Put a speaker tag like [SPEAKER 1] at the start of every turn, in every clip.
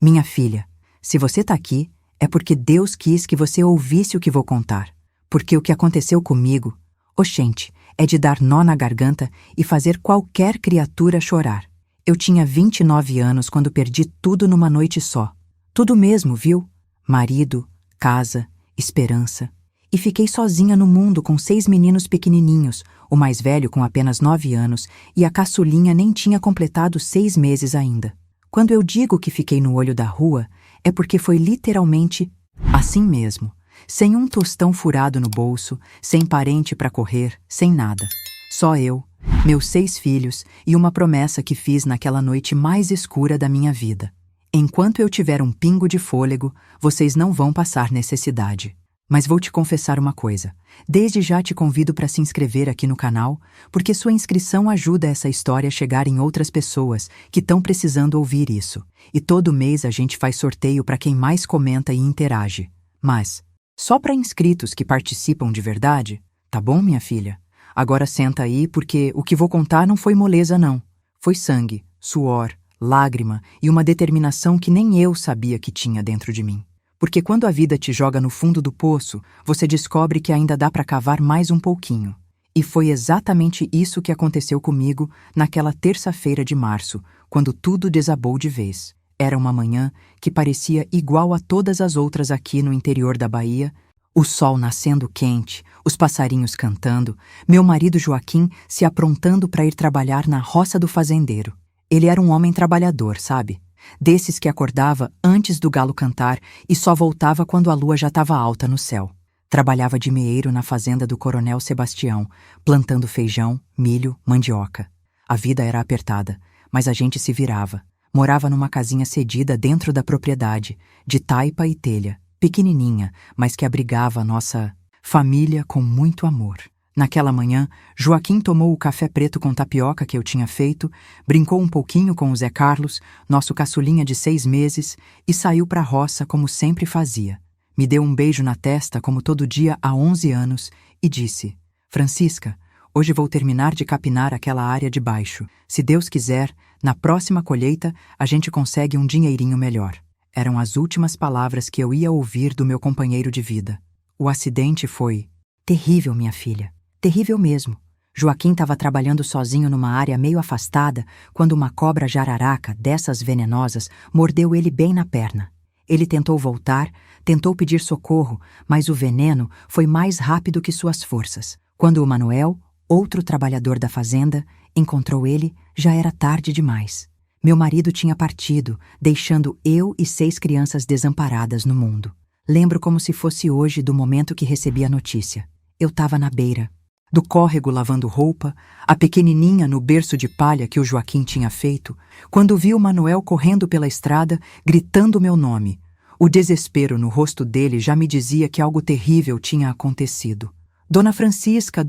[SPEAKER 1] Minha filha, se você tá aqui, é porque Deus quis que você ouvisse o que vou contar. Porque o que aconteceu comigo, oxente, é de dar nó na garganta e fazer qualquer criatura chorar. Eu tinha 29 anos quando perdi tudo numa noite só. Tudo mesmo, viu? Marido, casa, esperança. E fiquei sozinha no mundo com 6 meninos pequenininhos, o mais velho com apenas 9 anos e a caçulinha nem tinha completado 6 meses ainda. Quando eu digo que fiquei no olho da rua, é porque foi literalmente assim mesmo. Sem um tostão furado no bolso, sem parente para correr, sem nada. Só eu, meus 6 filhos e uma promessa que fiz naquela noite mais escura da minha vida. Enquanto eu tiver um pingo de fôlego, vocês não vão passar necessidade. Mas vou te confessar uma coisa. Desde já te convido para se inscrever aqui no canal, porque sua inscrição ajuda essa história a chegar em outras pessoas que estão precisando ouvir isso. E todo mês a gente faz sorteio para quem mais comenta e interage. Mas só para inscritos que participam de verdade, tá bom, minha filha? Agora senta aí, porque o que vou contar não foi moleza, não. Foi sangue, suor, lágrima e uma determinação que nem eu sabia que tinha dentro de mim. Porque quando a vida te joga no fundo do poço, você descobre que ainda dá para cavar mais um pouquinho. E foi exatamente isso que aconteceu comigo naquela terça-feira de março, quando tudo desabou de vez. Era uma manhã que parecia igual a todas as outras aqui no interior da Bahia, o sol nascendo quente, os passarinhos cantando, meu marido Joaquim se aprontando para ir trabalhar na roça do fazendeiro. Ele era um homem trabalhador, sabe? Desses que acordava antes do galo cantar e só voltava quando a lua já estava alta no céu. Trabalhava de meeiro na fazenda do Coronel Sebastião, plantando feijão, milho, mandioca. A vida era apertada, mas a gente se virava. Morava numa casinha cedida dentro da propriedade, de taipa e telha, pequenininha, mas que abrigava a nossa família com muito amor. Naquela manhã, Joaquim tomou o café preto com tapioca que eu tinha feito, brincou um pouquinho com o Zé Carlos, nosso caçulinha de 6 meses, e saiu para a roça como sempre fazia. Me deu um beijo na testa como todo dia há 11 anos e disse: Francisca, hoje vou terminar de capinar aquela área de baixo. Se Deus quiser, na próxima colheita a gente consegue um dinheirinho melhor. Eram as últimas palavras que eu ia ouvir do meu companheiro de vida. O acidente foi terrível, minha filha. Terrível mesmo. Joaquim estava trabalhando sozinho numa área meio afastada quando uma cobra jararaca, dessas venenosas, mordeu ele bem na perna. Ele tentou voltar, tentou pedir socorro, mas o veneno foi mais rápido que suas forças. Quando o Manuel, outro trabalhador da fazenda, encontrou ele, já era tarde demais. Meu marido tinha partido, deixando eu e 6 crianças desamparadas no mundo. Lembro como se fosse hoje do momento que recebi a notícia. Eu estava na beira do córrego lavando roupa, a pequenininha no berço de palha que o Joaquim tinha feito, quando vi o Manuel correndo pela estrada, gritando meu nome. O desespero no rosto dele já me dizia que algo terrível tinha acontecido. Dona Francisca,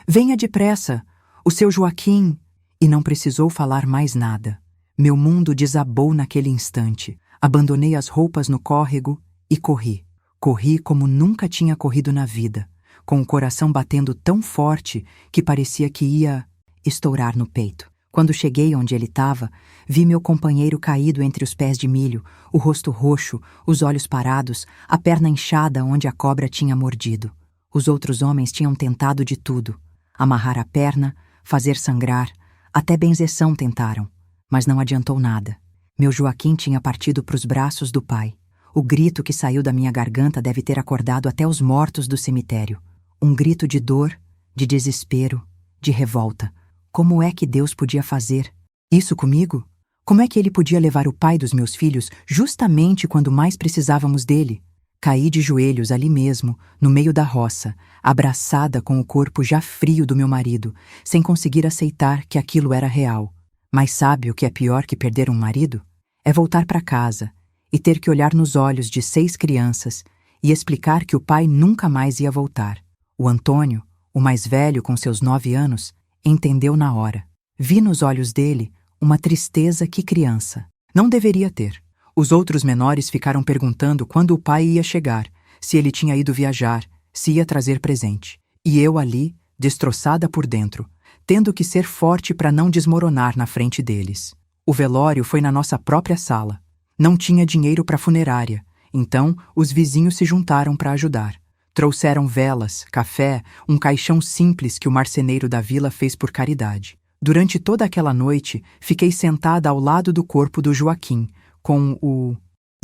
[SPEAKER 1] venha depressa, o seu Joaquim... E não precisou falar mais nada. Meu mundo desabou naquele instante. Abandonei as roupas no córrego e corri. Corri como nunca tinha corrido na vida, com o coração batendo tão forte que parecia que ia estourar no peito. Quando cheguei onde ele estava, vi meu companheiro caído entre os pés de milho, o rosto roxo, os olhos parados, a perna inchada onde a cobra tinha mordido. Os outros homens tinham tentado de tudo. Amarrar a perna, fazer sangrar, até benzeção tentaram, mas não adiantou nada. Meu Joaquim tinha partido para os braços do pai. O grito que saiu da minha garganta deve ter acordado até os mortos do cemitério. Um grito de dor, de desespero, de revolta. Como é que Deus podia fazer isso comigo? Como é que ele podia levar o pai dos meus filhos justamente quando mais precisávamos dele? Caí de joelhos ali mesmo, no meio da roça, abraçada com o corpo já frio do meu marido, sem conseguir aceitar que aquilo era real. Mas sabe o que é pior que perder um marido? É voltar para casa e ter que olhar nos olhos de 6 crianças e explicar que o pai nunca mais ia voltar. O Antônio, o mais velho com seus 9 anos, entendeu na hora. Vi nos olhos dele uma tristeza que criança não deveria ter. Os outros menores ficaram perguntando quando o pai ia chegar, se ele tinha ido viajar, se ia trazer presente. E eu ali, destroçada por dentro, tendo que ser forte para não desmoronar na frente deles. O velório foi na nossa própria sala. Não tinha dinheiro para funerária, então os vizinhos se juntaram para ajudar. Trouxeram velas, café, um caixão simples que o marceneiro da vila fez por caridade. Durante toda aquela noite, fiquei sentada ao lado do corpo do Joaquim, com o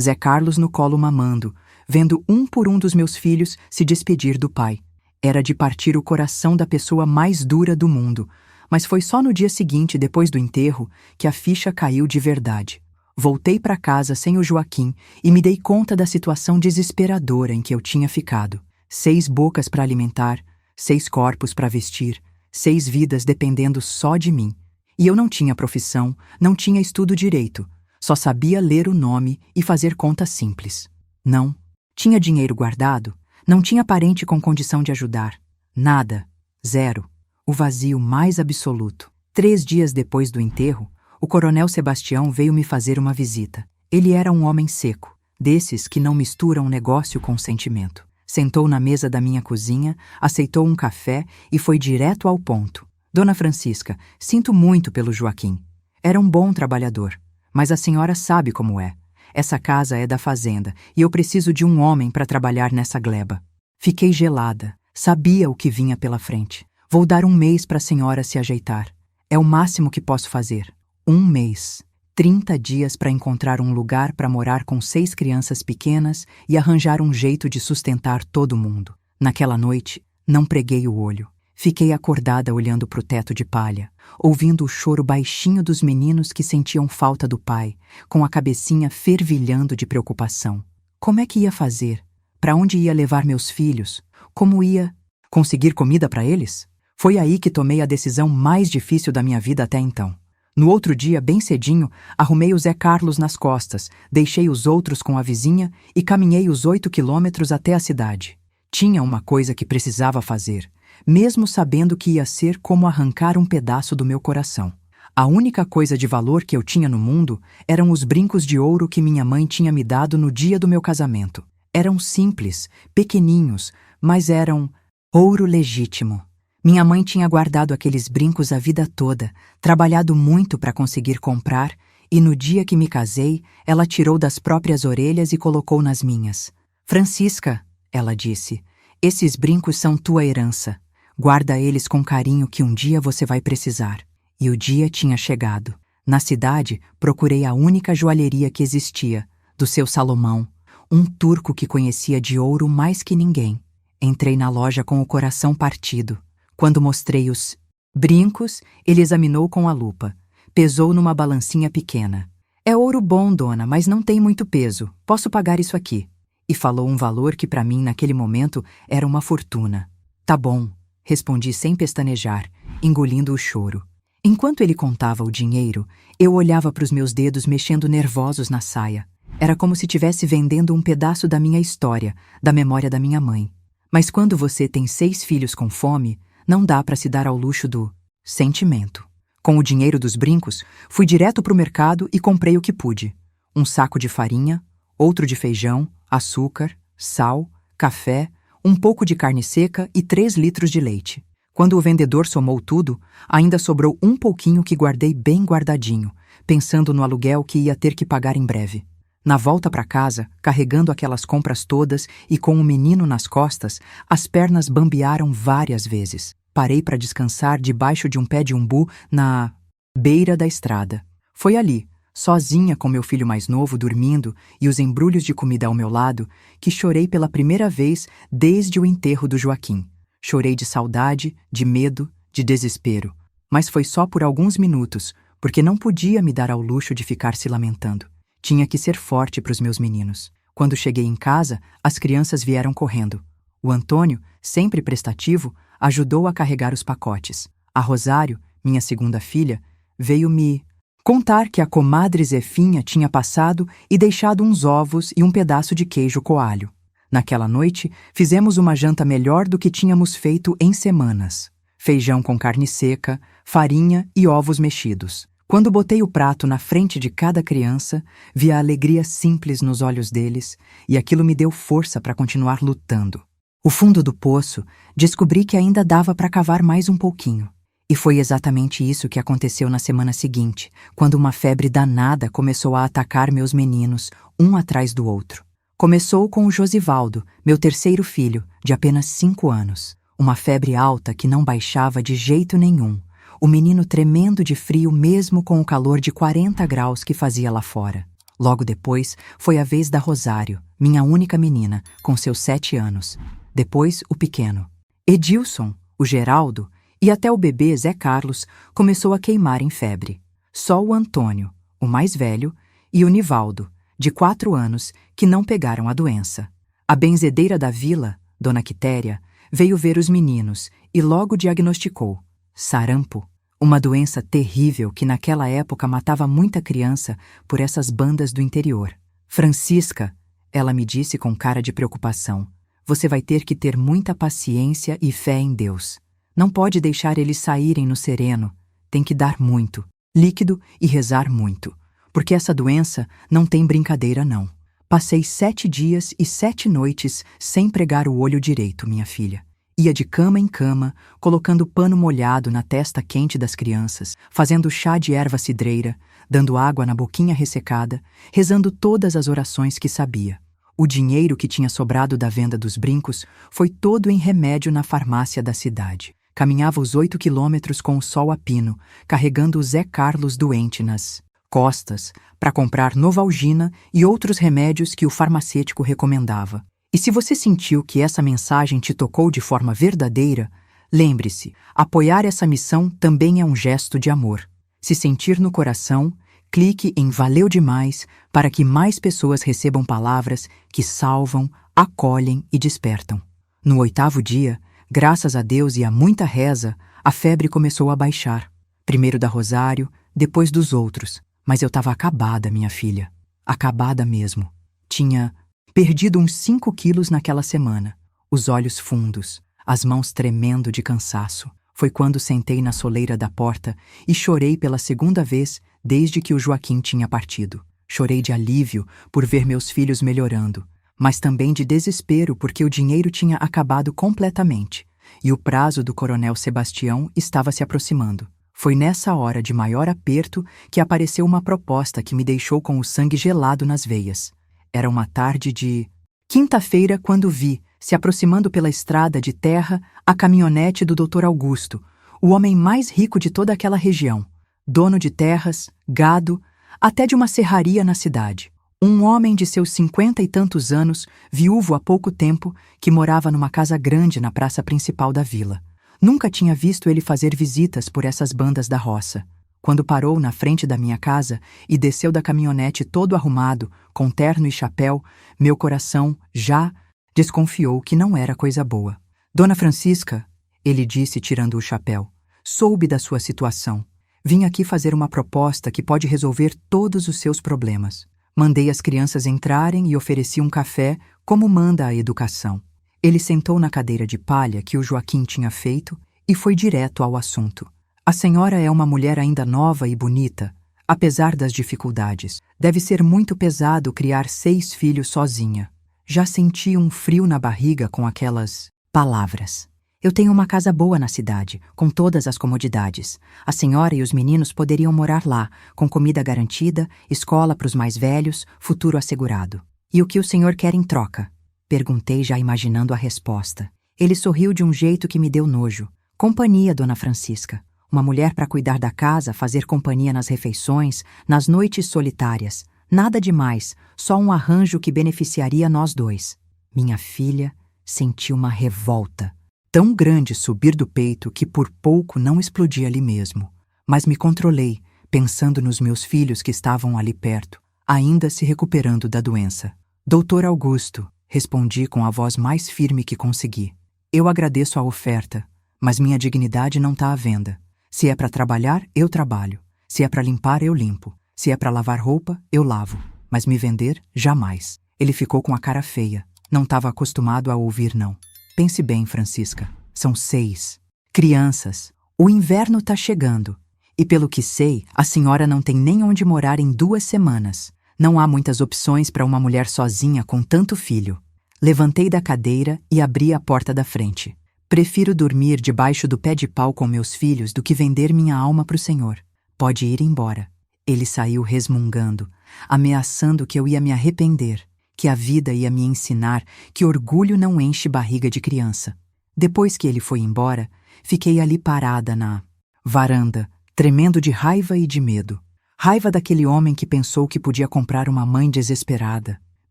[SPEAKER 1] Zé Carlos no colo mamando, vendo um por um dos meus filhos se despedir do pai. Era de partir o coração da pessoa mais dura do mundo, mas foi só no dia seguinte, depois do enterro, que a ficha caiu de verdade. Voltei para casa sem o Joaquim e me dei conta da situação desesperadora em que eu tinha ficado. 6 bocas para alimentar, 6 corpos para vestir, 6 vidas dependendo só de mim. E eu não tinha profissão, não tinha estudo direito, só sabia ler o nome e fazer contas simples. Não tinha dinheiro guardado, não tinha parente com condição de ajudar. Nada, zero, o vazio mais absoluto. 3 dias depois do enterro, o coronel Sebastião veio me fazer uma visita. Ele era um homem seco, desses que não misturam negócio com sentimento. Sentou na mesa da minha cozinha, aceitou um café e foi direto ao ponto. Dona Francisca, sinto muito pelo Joaquim. Era um bom trabalhador, mas a senhora sabe como é. Essa casa é da fazenda e eu preciso de um homem para trabalhar nessa gleba. Fiquei gelada, sabia o que vinha pela frente. Vou dar 1 mês para a senhora se ajeitar. É o máximo que posso fazer. 1 mês. 30 dias para encontrar um lugar para morar com 6 crianças pequenas e arranjar um jeito de sustentar todo mundo. Naquela noite, não preguei o olho. Fiquei acordada olhando para o teto de palha, ouvindo o choro baixinho dos meninos que sentiam falta do pai, com a cabecinha fervilhando de preocupação. Como é que ia fazer? Para onde ia levar meus filhos? Como ia conseguir comida para eles? Foi aí que tomei a decisão mais difícil da minha vida até então. No outro dia, bem cedinho, arrumei o Zé Carlos nas costas, deixei os outros com a vizinha e caminhei os 8 quilômetros até a cidade. Tinha uma coisa que precisava fazer, mesmo sabendo que ia ser como arrancar um pedaço do meu coração. A única coisa de valor que eu tinha no mundo eram os brincos de ouro que minha mãe tinha me dado no dia do meu casamento. Eram simples, pequeninhos, mas eram ouro legítimo. Minha mãe tinha guardado aqueles brincos a vida toda, trabalhado muito para conseguir comprar, e no dia que me casei, ela tirou das próprias orelhas e colocou nas minhas. Francisca, ela disse, esses brincos são tua herança. Guarda eles com carinho que um dia você vai precisar. E o dia tinha chegado. Na cidade, procurei a única joalheria que existia, do seu Salomão, um turco que conhecia de ouro mais que ninguém. Entrei na loja com o coração partido. Quando mostrei os brincos, ele examinou com a lupa. Pesou numa balancinha pequena. É ouro bom, dona, mas não tem muito peso. Posso pagar isso aqui. E falou um valor que para mim, naquele momento, era uma fortuna. Tá bom, respondi sem pestanejar, engolindo o choro. Enquanto ele contava o dinheiro, eu olhava para os meus dedos mexendo nervosos na saia. Era como se estivesse vendendo um pedaço da minha história, da memória da minha mãe. Mas quando você tem 6 filhos com fome, não dá para se dar ao luxo do sentimento. Com o dinheiro dos brincos, fui direto para o mercado e comprei o que pude. Um saco de farinha, outro de feijão, açúcar, sal, café, um pouco de carne seca e 3 litros de leite. Quando o vendedor somou tudo, ainda sobrou um pouquinho que guardei bem guardadinho, pensando no aluguel que ia ter que pagar em breve. Na volta para casa, carregando aquelas compras todas e com o menino nas costas, as pernas bambearam várias vezes. Parei para descansar debaixo de um pé de umbu na beira da estrada. Foi ali, sozinha com meu filho mais novo dormindo e os embrulhos de comida ao meu lado, que chorei pela primeira vez desde o enterro do Joaquim. Chorei de saudade, de medo, de desespero. Mas foi só por alguns minutos, porque não podia me dar ao luxo de ficar se lamentando. Tinha que ser forte para os meus meninos. Quando cheguei em casa, as crianças vieram correndo. O Antônio, sempre prestativo, ajudou a carregar os pacotes. A Rosário, minha segunda filha, veio me contar que a comadre Zefinha tinha passado e deixado uns ovos e um pedaço de queijo coalho. Naquela noite, fizemos uma janta melhor do que tínhamos feito em semanas. Feijão com carne seca, farinha e ovos mexidos. Quando botei o prato na frente de cada criança, vi a alegria simples nos olhos deles e aquilo me deu força para continuar lutando. O fundo do poço, descobri que ainda dava para cavar mais um pouquinho. E foi exatamente isso que aconteceu na semana seguinte, quando uma febre danada começou a atacar meus meninos, um atrás do outro. Começou com o Josivaldo, meu terceiro filho, de apenas 5 anos. Uma febre alta que não baixava de jeito nenhum. O menino tremendo de frio mesmo com o calor de 40 graus que fazia lá fora. Logo depois, foi a vez da Rosário, minha única menina, com seus 7 anos. Depois, o pequeno. Edilson, o Geraldo e até o bebê Zé Carlos começou a queimar em febre. Só o Antônio, o mais velho, e o Nivaldo, de 4 anos, que não pegaram a doença. A benzedeira da vila, Dona Quitéria, veio ver os meninos e logo diagnosticou sarampo, uma doença terrível que naquela época matava muita criança por essas bandas do interior. Francisca, ela me disse com cara de preocupação, você vai ter que ter muita paciência e fé em Deus. Não pode deixar eles saírem no sereno, tem que dar muito, líquido e rezar muito, porque essa doença não tem brincadeira não. Passei 7 dias e 7 noites sem pregar o olho direito, minha filha. Ia de cama em cama, colocando pano molhado na testa quente das crianças, fazendo chá de erva cidreira, dando água na boquinha ressecada, rezando todas as orações que sabia. O dinheiro que tinha sobrado da venda dos brincos foi todo em remédio na farmácia da cidade. Caminhava os 8 quilômetros com o sol a pino, carregando o Zé Carlos doente nas costas, para comprar Novalgina e outros remédios que o farmacêutico recomendava. E se você sentiu que essa mensagem te tocou de forma verdadeira, lembre-se, apoiar essa missão também é um gesto de amor. Se sentir no coração, clique em Valeu Demais para que mais pessoas recebam palavras que salvam, acolhem e despertam. No 8º dia, graças a Deus e a muita reza, a febre começou a baixar. Primeiro da Rosário, depois dos outros. Mas eu estava acabada, minha filha. Acabada mesmo. Tinha perdido uns 5 quilos naquela semana. Os olhos fundos, as mãos tremendo de cansaço. Foi quando sentei na soleira da porta e chorei pela segunda vez desde que o Joaquim tinha partido. Chorei de alívio por ver meus filhos melhorando, mas também de desespero porque o dinheiro tinha acabado completamente e o prazo do Coronel Sebastião estava se aproximando. Foi nessa hora de maior aperto que apareceu uma proposta que me deixou com o sangue gelado nas veias. Era uma tarde de quinta-feira quando vi, se aproximando pela estrada de terra, a caminhonete do Dr. Augusto, o homem mais rico de toda aquela região, dono de terras, gado, até de uma serraria na cidade. Um homem de seus 50 e tantos anos, viúvo há pouco tempo, que morava numa casa grande na praça principal da vila. Nunca tinha visto ele fazer visitas por essas bandas da roça. Quando parou na frente da minha casa e desceu da caminhonete todo arrumado, com terno e chapéu, meu coração já desconfiou que não era coisa boa. Dona Francisca, ele disse tirando o chapéu, soube da sua situação. Vim aqui fazer uma proposta que pode resolver todos os seus problemas. Mandei as crianças entrarem e ofereci um café, como manda a educação. Ele sentou na cadeira de palha que o Joaquim tinha feito e foi direto ao assunto. A senhora é uma mulher ainda nova e bonita, apesar das dificuldades. Deve ser muito pesado criar 6 filhos sozinha. Já senti um frio na barriga com aquelas palavras. Eu tenho uma casa boa na cidade, com todas as comodidades. A senhora e os meninos poderiam morar lá, com comida garantida, escola para os mais velhos, futuro assegurado. E o que o senhor quer em troca? Perguntei já imaginando a resposta. Ele sorriu de um jeito que me deu nojo. Companhia, Dona Francisca. Uma mulher para cuidar da casa, fazer companhia nas refeições, nas noites solitárias. Nada demais, só um arranjo que beneficiaria nós dois. Minha filha sentiu uma revolta. Tão grande subir do peito que por pouco não explodi ali mesmo. Mas me controlei, pensando nos meus filhos que estavam ali perto, ainda se recuperando da doença. Doutor Augusto, respondi com a voz mais firme que consegui. Eu agradeço a oferta, mas minha dignidade não está à venda. Se é para trabalhar, eu trabalho. Se é para limpar, eu limpo. Se é para lavar roupa, eu lavo. Mas me vender, jamais. Ele ficou com a cara feia. Não estava acostumado a ouvir não. Pense bem, Francisca. São 6 crianças. O inverno está chegando. E pelo que sei, a senhora não tem nem onde morar em 2 semanas. Não há muitas opções para uma mulher sozinha com tanto filho. Levantei da cadeira e abri a porta da frente. Prefiro dormir debaixo do pé de pau com meus filhos do que vender minha alma para o Senhor. Pode ir embora. Ele saiu resmungando, ameaçando que eu ia me arrepender, que a vida ia me ensinar que orgulho não enche barriga de criança. Depois que ele foi embora, fiquei ali parada na varanda, tremendo de raiva e de medo. Raiva daquele homem que pensou que podia comprar uma mãe desesperada.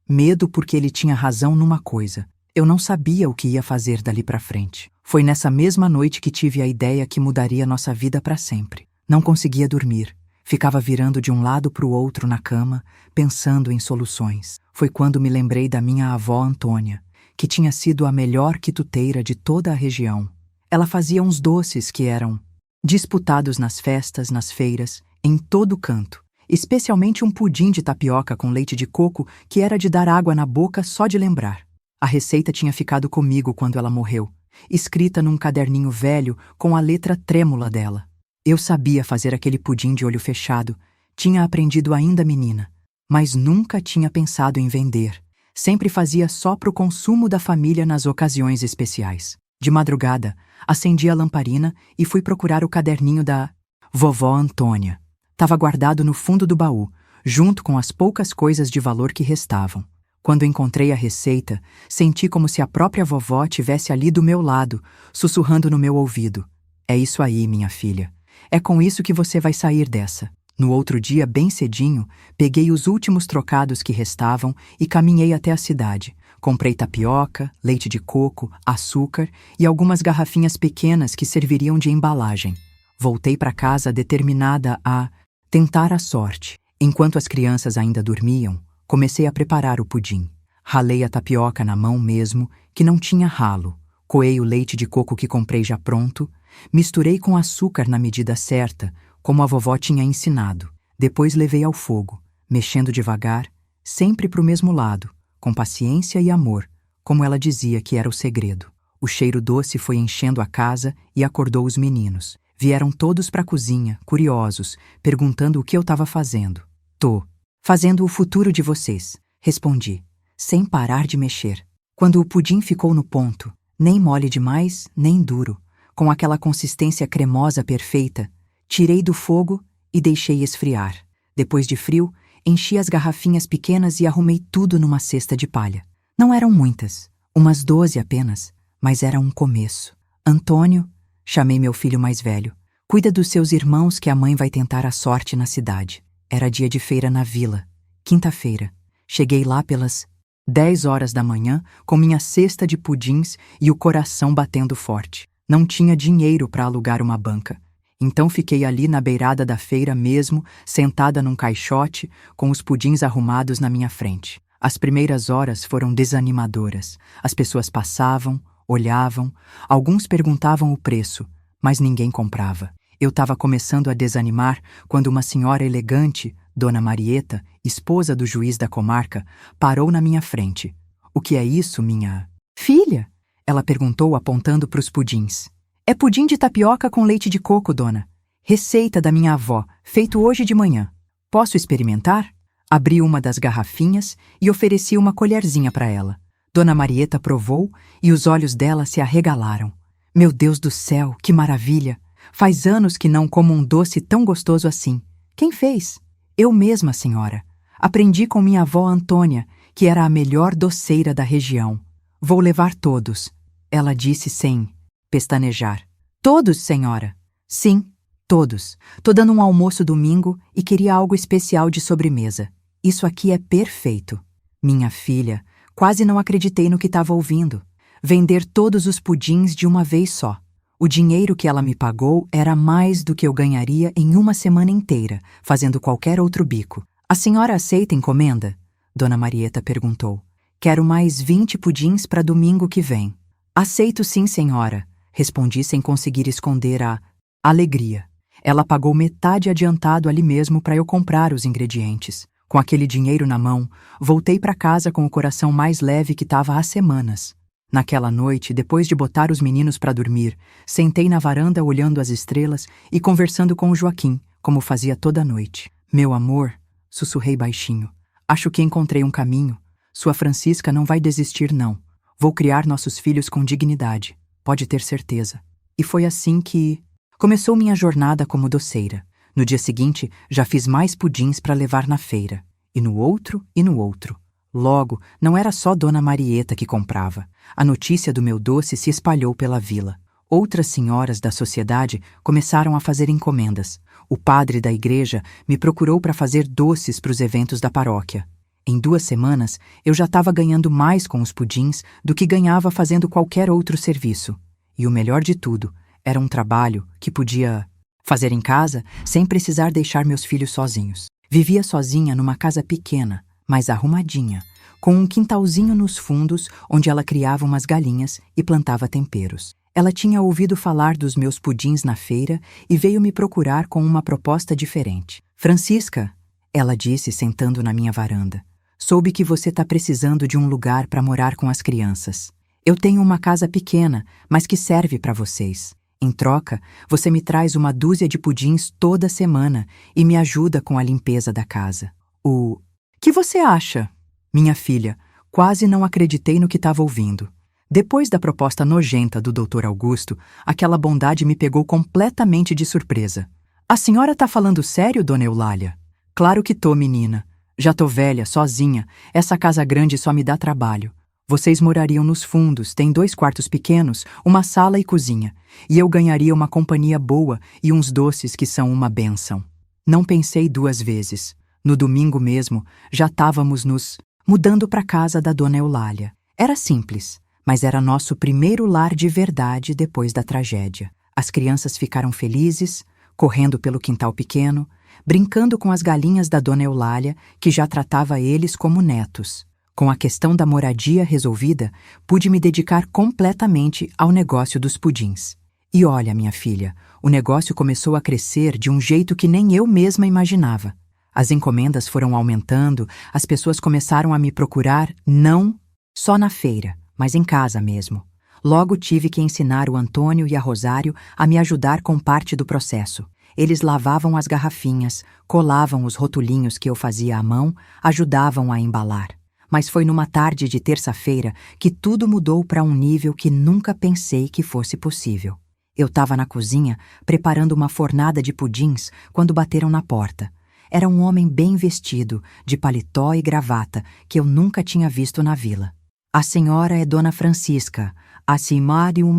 [SPEAKER 1] Medo porque ele tinha razão numa coisa. Eu não sabia o que ia fazer dali para frente. Foi nessa mesma noite que tive a ideia que mudaria nossa vida para sempre. Não conseguia dormir. Ficava virando de um lado para o outro na cama, pensando em soluções. Foi quando me lembrei da minha avó Antônia, que tinha sido a melhor quituteira de toda a região. Ela fazia uns doces que eram disputados nas festas, nas feiras, em todo canto. Especialmente um pudim de tapioca com leite de coco que era de dar água na boca só de lembrar. A receita tinha ficado comigo quando ela morreu, escrita num caderninho velho com a letra trêmula dela. Eu sabia fazer aquele pudim de olho fechado, tinha aprendido ainda menina, mas nunca tinha pensado em vender. Sempre fazia só pro consumo da família nas ocasiões especiais. De madrugada, acendi a lamparina e fui procurar o caderninho da vovó Antônia. Estava guardado no fundo do baú, junto com as poucas coisas de valor que restavam. Quando encontrei a receita, senti como se a própria vovó tivesse ali do meu lado, sussurrando no meu ouvido. É isso aí, minha filha. É com isso que você vai sair dessa. No outro dia, bem cedinho, peguei os últimos trocados que restavam e caminhei até a cidade. Comprei tapioca, leite de coco, açúcar e algumas garrafinhas pequenas que serviriam de embalagem. Voltei para casa determinada a tentar a sorte. Enquanto as crianças ainda dormiam, comecei a preparar o pudim. Ralei a tapioca na mão mesmo, que não tinha ralo. Coei o leite de coco que comprei já pronto, misturei com açúcar na medida certa, como a vovó tinha ensinado. Depois levei ao fogo, mexendo devagar, sempre para o mesmo lado, com paciência e amor, como ela dizia que era o segredo. O cheiro doce foi enchendo a casa e acordou os meninos. Vieram todos para a cozinha, curiosos, perguntando o que eu estava fazendo. Tô fazendo o futuro de vocês, respondi, sem parar de mexer. Quando o pudim ficou no ponto, nem mole demais, nem duro, com aquela consistência cremosa perfeita, tirei do fogo e deixei esfriar. Depois de frio, enchi as garrafinhas pequenas e arrumei tudo numa cesta de palha. Não eram muitas, umas 12 apenas, mas era um começo. Antônio, chamei meu filho mais velho, cuida dos seus irmãos que a mãe vai tentar a sorte na cidade. Era dia de feira na vila, quinta-feira. Cheguei lá pelas 10 horas da manhã com minha cesta de pudins e o coração batendo forte. Não tinha dinheiro para alugar uma banca. Então fiquei ali na beirada da feira mesmo, sentada num caixote, com os pudins arrumados na minha frente. As primeiras horas foram desanimadoras. As pessoas passavam, olhavam, alguns perguntavam o preço, mas ninguém comprava. Eu estava começando a desanimar quando uma senhora elegante, Dona Marieta, esposa do juiz da comarca, parou na minha frente. "O que é isso, minha filha?" Ela perguntou apontando para os pudins. "É pudim de tapioca com leite de coco, dona. Receita da minha avó, feito hoje de manhã. Posso experimentar?" Abri uma das garrafinhas e ofereci uma colherzinha para ela. Dona Marieta provou e os olhos dela se arregalaram. "Meu Deus do céu, que maravilha! Faz anos que não como um doce tão gostoso assim. Quem fez?" "Eu mesma, senhora. Aprendi com minha avó Antônia, que era a melhor doceira da região. Vou levar todos," ela disse sem pestanejar. "Todos, senhora?" "Sim, todos. Tô dando um almoço domingo e queria algo especial de sobremesa. Isso aqui é perfeito." Minha filha, quase não acreditei no que estava ouvindo. Vender todos os pudins de uma vez só. O dinheiro que ela me pagou era mais do que eu ganharia em uma semana inteira, fazendo qualquer outro bico. "A senhora aceita encomenda?" Dona Marieta perguntou. "Quero mais 20 pudins para domingo que vem." "Aceito sim, senhora," respondi sem conseguir esconder a alegria. Ela pagou metade adiantado ali mesmo para eu comprar os ingredientes. Com aquele dinheiro na mão, voltei para casa com o coração mais leve que estava há semanas. Naquela noite, depois de botar os meninos para dormir, sentei na varanda olhando as estrelas e conversando com o Joaquim, como fazia toda noite. "Meu amor," sussurrei baixinho, "acho que encontrei um caminho. Sua Francisca não vai desistir, não. Vou criar nossos filhos com dignidade." pode ter certeza. E foi assim que começou minha jornada como doceira. No dia seguinte, já fiz mais pudins para levar na feira. E no outro, e no outro. Logo, não era só Dona Marieta que comprava. A notícia do meu doce se espalhou pela vila. Outras senhoras da sociedade começaram a fazer encomendas. O padre da igreja me procurou para fazer doces para os eventos da paróquia. Em 2 semanas, eu já estava ganhando mais com os pudins do que ganhava fazendo qualquer outro serviço. E o melhor de tudo, era um trabalho que podia fazer em casa sem precisar deixar meus filhos sozinhos. Vivia sozinha numa casa pequena, mas arrumadinha, com um quintalzinho nos fundos onde ela criava umas galinhas e plantava temperos. Ela tinha ouvido falar dos meus pudins na feira e veio me procurar com uma proposta diferente. Francisca, ela disse sentando na minha varanda, soube que você está precisando de um lugar para morar com as crianças. Eu tenho uma casa pequena, mas que serve para vocês. Em troca, você me traz uma dúzia de pudins toda semana e me ajuda com a limpeza da casa. O que você acha? Minha filha, quase não acreditei no que estava ouvindo. Depois da proposta nojenta do Dr. Augusto, aquela bondade me pegou completamente de surpresa. A senhora tá falando sério, Dona Eulália? Claro que tô, menina. Já tô velha, sozinha. Essa casa grande só me dá trabalho. Vocês morariam nos fundos, tem 2 quartos pequenos, uma sala e cozinha. E eu ganharia uma companhia boa e uns doces que são uma bênção. Não pensei 2 vezes. No domingo mesmo, já estávamos nos mudando para casa da Dona Eulália. Era simples, mas era nosso primeiro lar de verdade depois da tragédia. As crianças ficaram felizes, correndo pelo quintal pequeno, brincando com as galinhas da Dona Eulália, que já tratava eles como netos. Com a questão da moradia resolvida, pude me dedicar completamente ao negócio dos pudins. E olha, minha filha, o negócio começou a crescer de um jeito que nem eu mesma imaginava. As encomendas foram aumentando, as pessoas começaram a me procurar não só na feira, mas em casa mesmo. Logo tive que ensinar o Antônio e a Rosário a me ajudar com parte do processo. Eles lavavam as garrafinhas, colavam os rotulinhos que eu fazia à mão, ajudavam a embalar. Mas foi numa tarde de terça-feira que tudo mudou para um nível que nunca pensei que fosse possível. Eu estava na cozinha, preparando uma fornada de pudins, quando bateram na porta. Era um homem bem vestido, de paletó e gravata, que eu nunca tinha visto na vila. A senhora é Dona Francisca, a Simarium...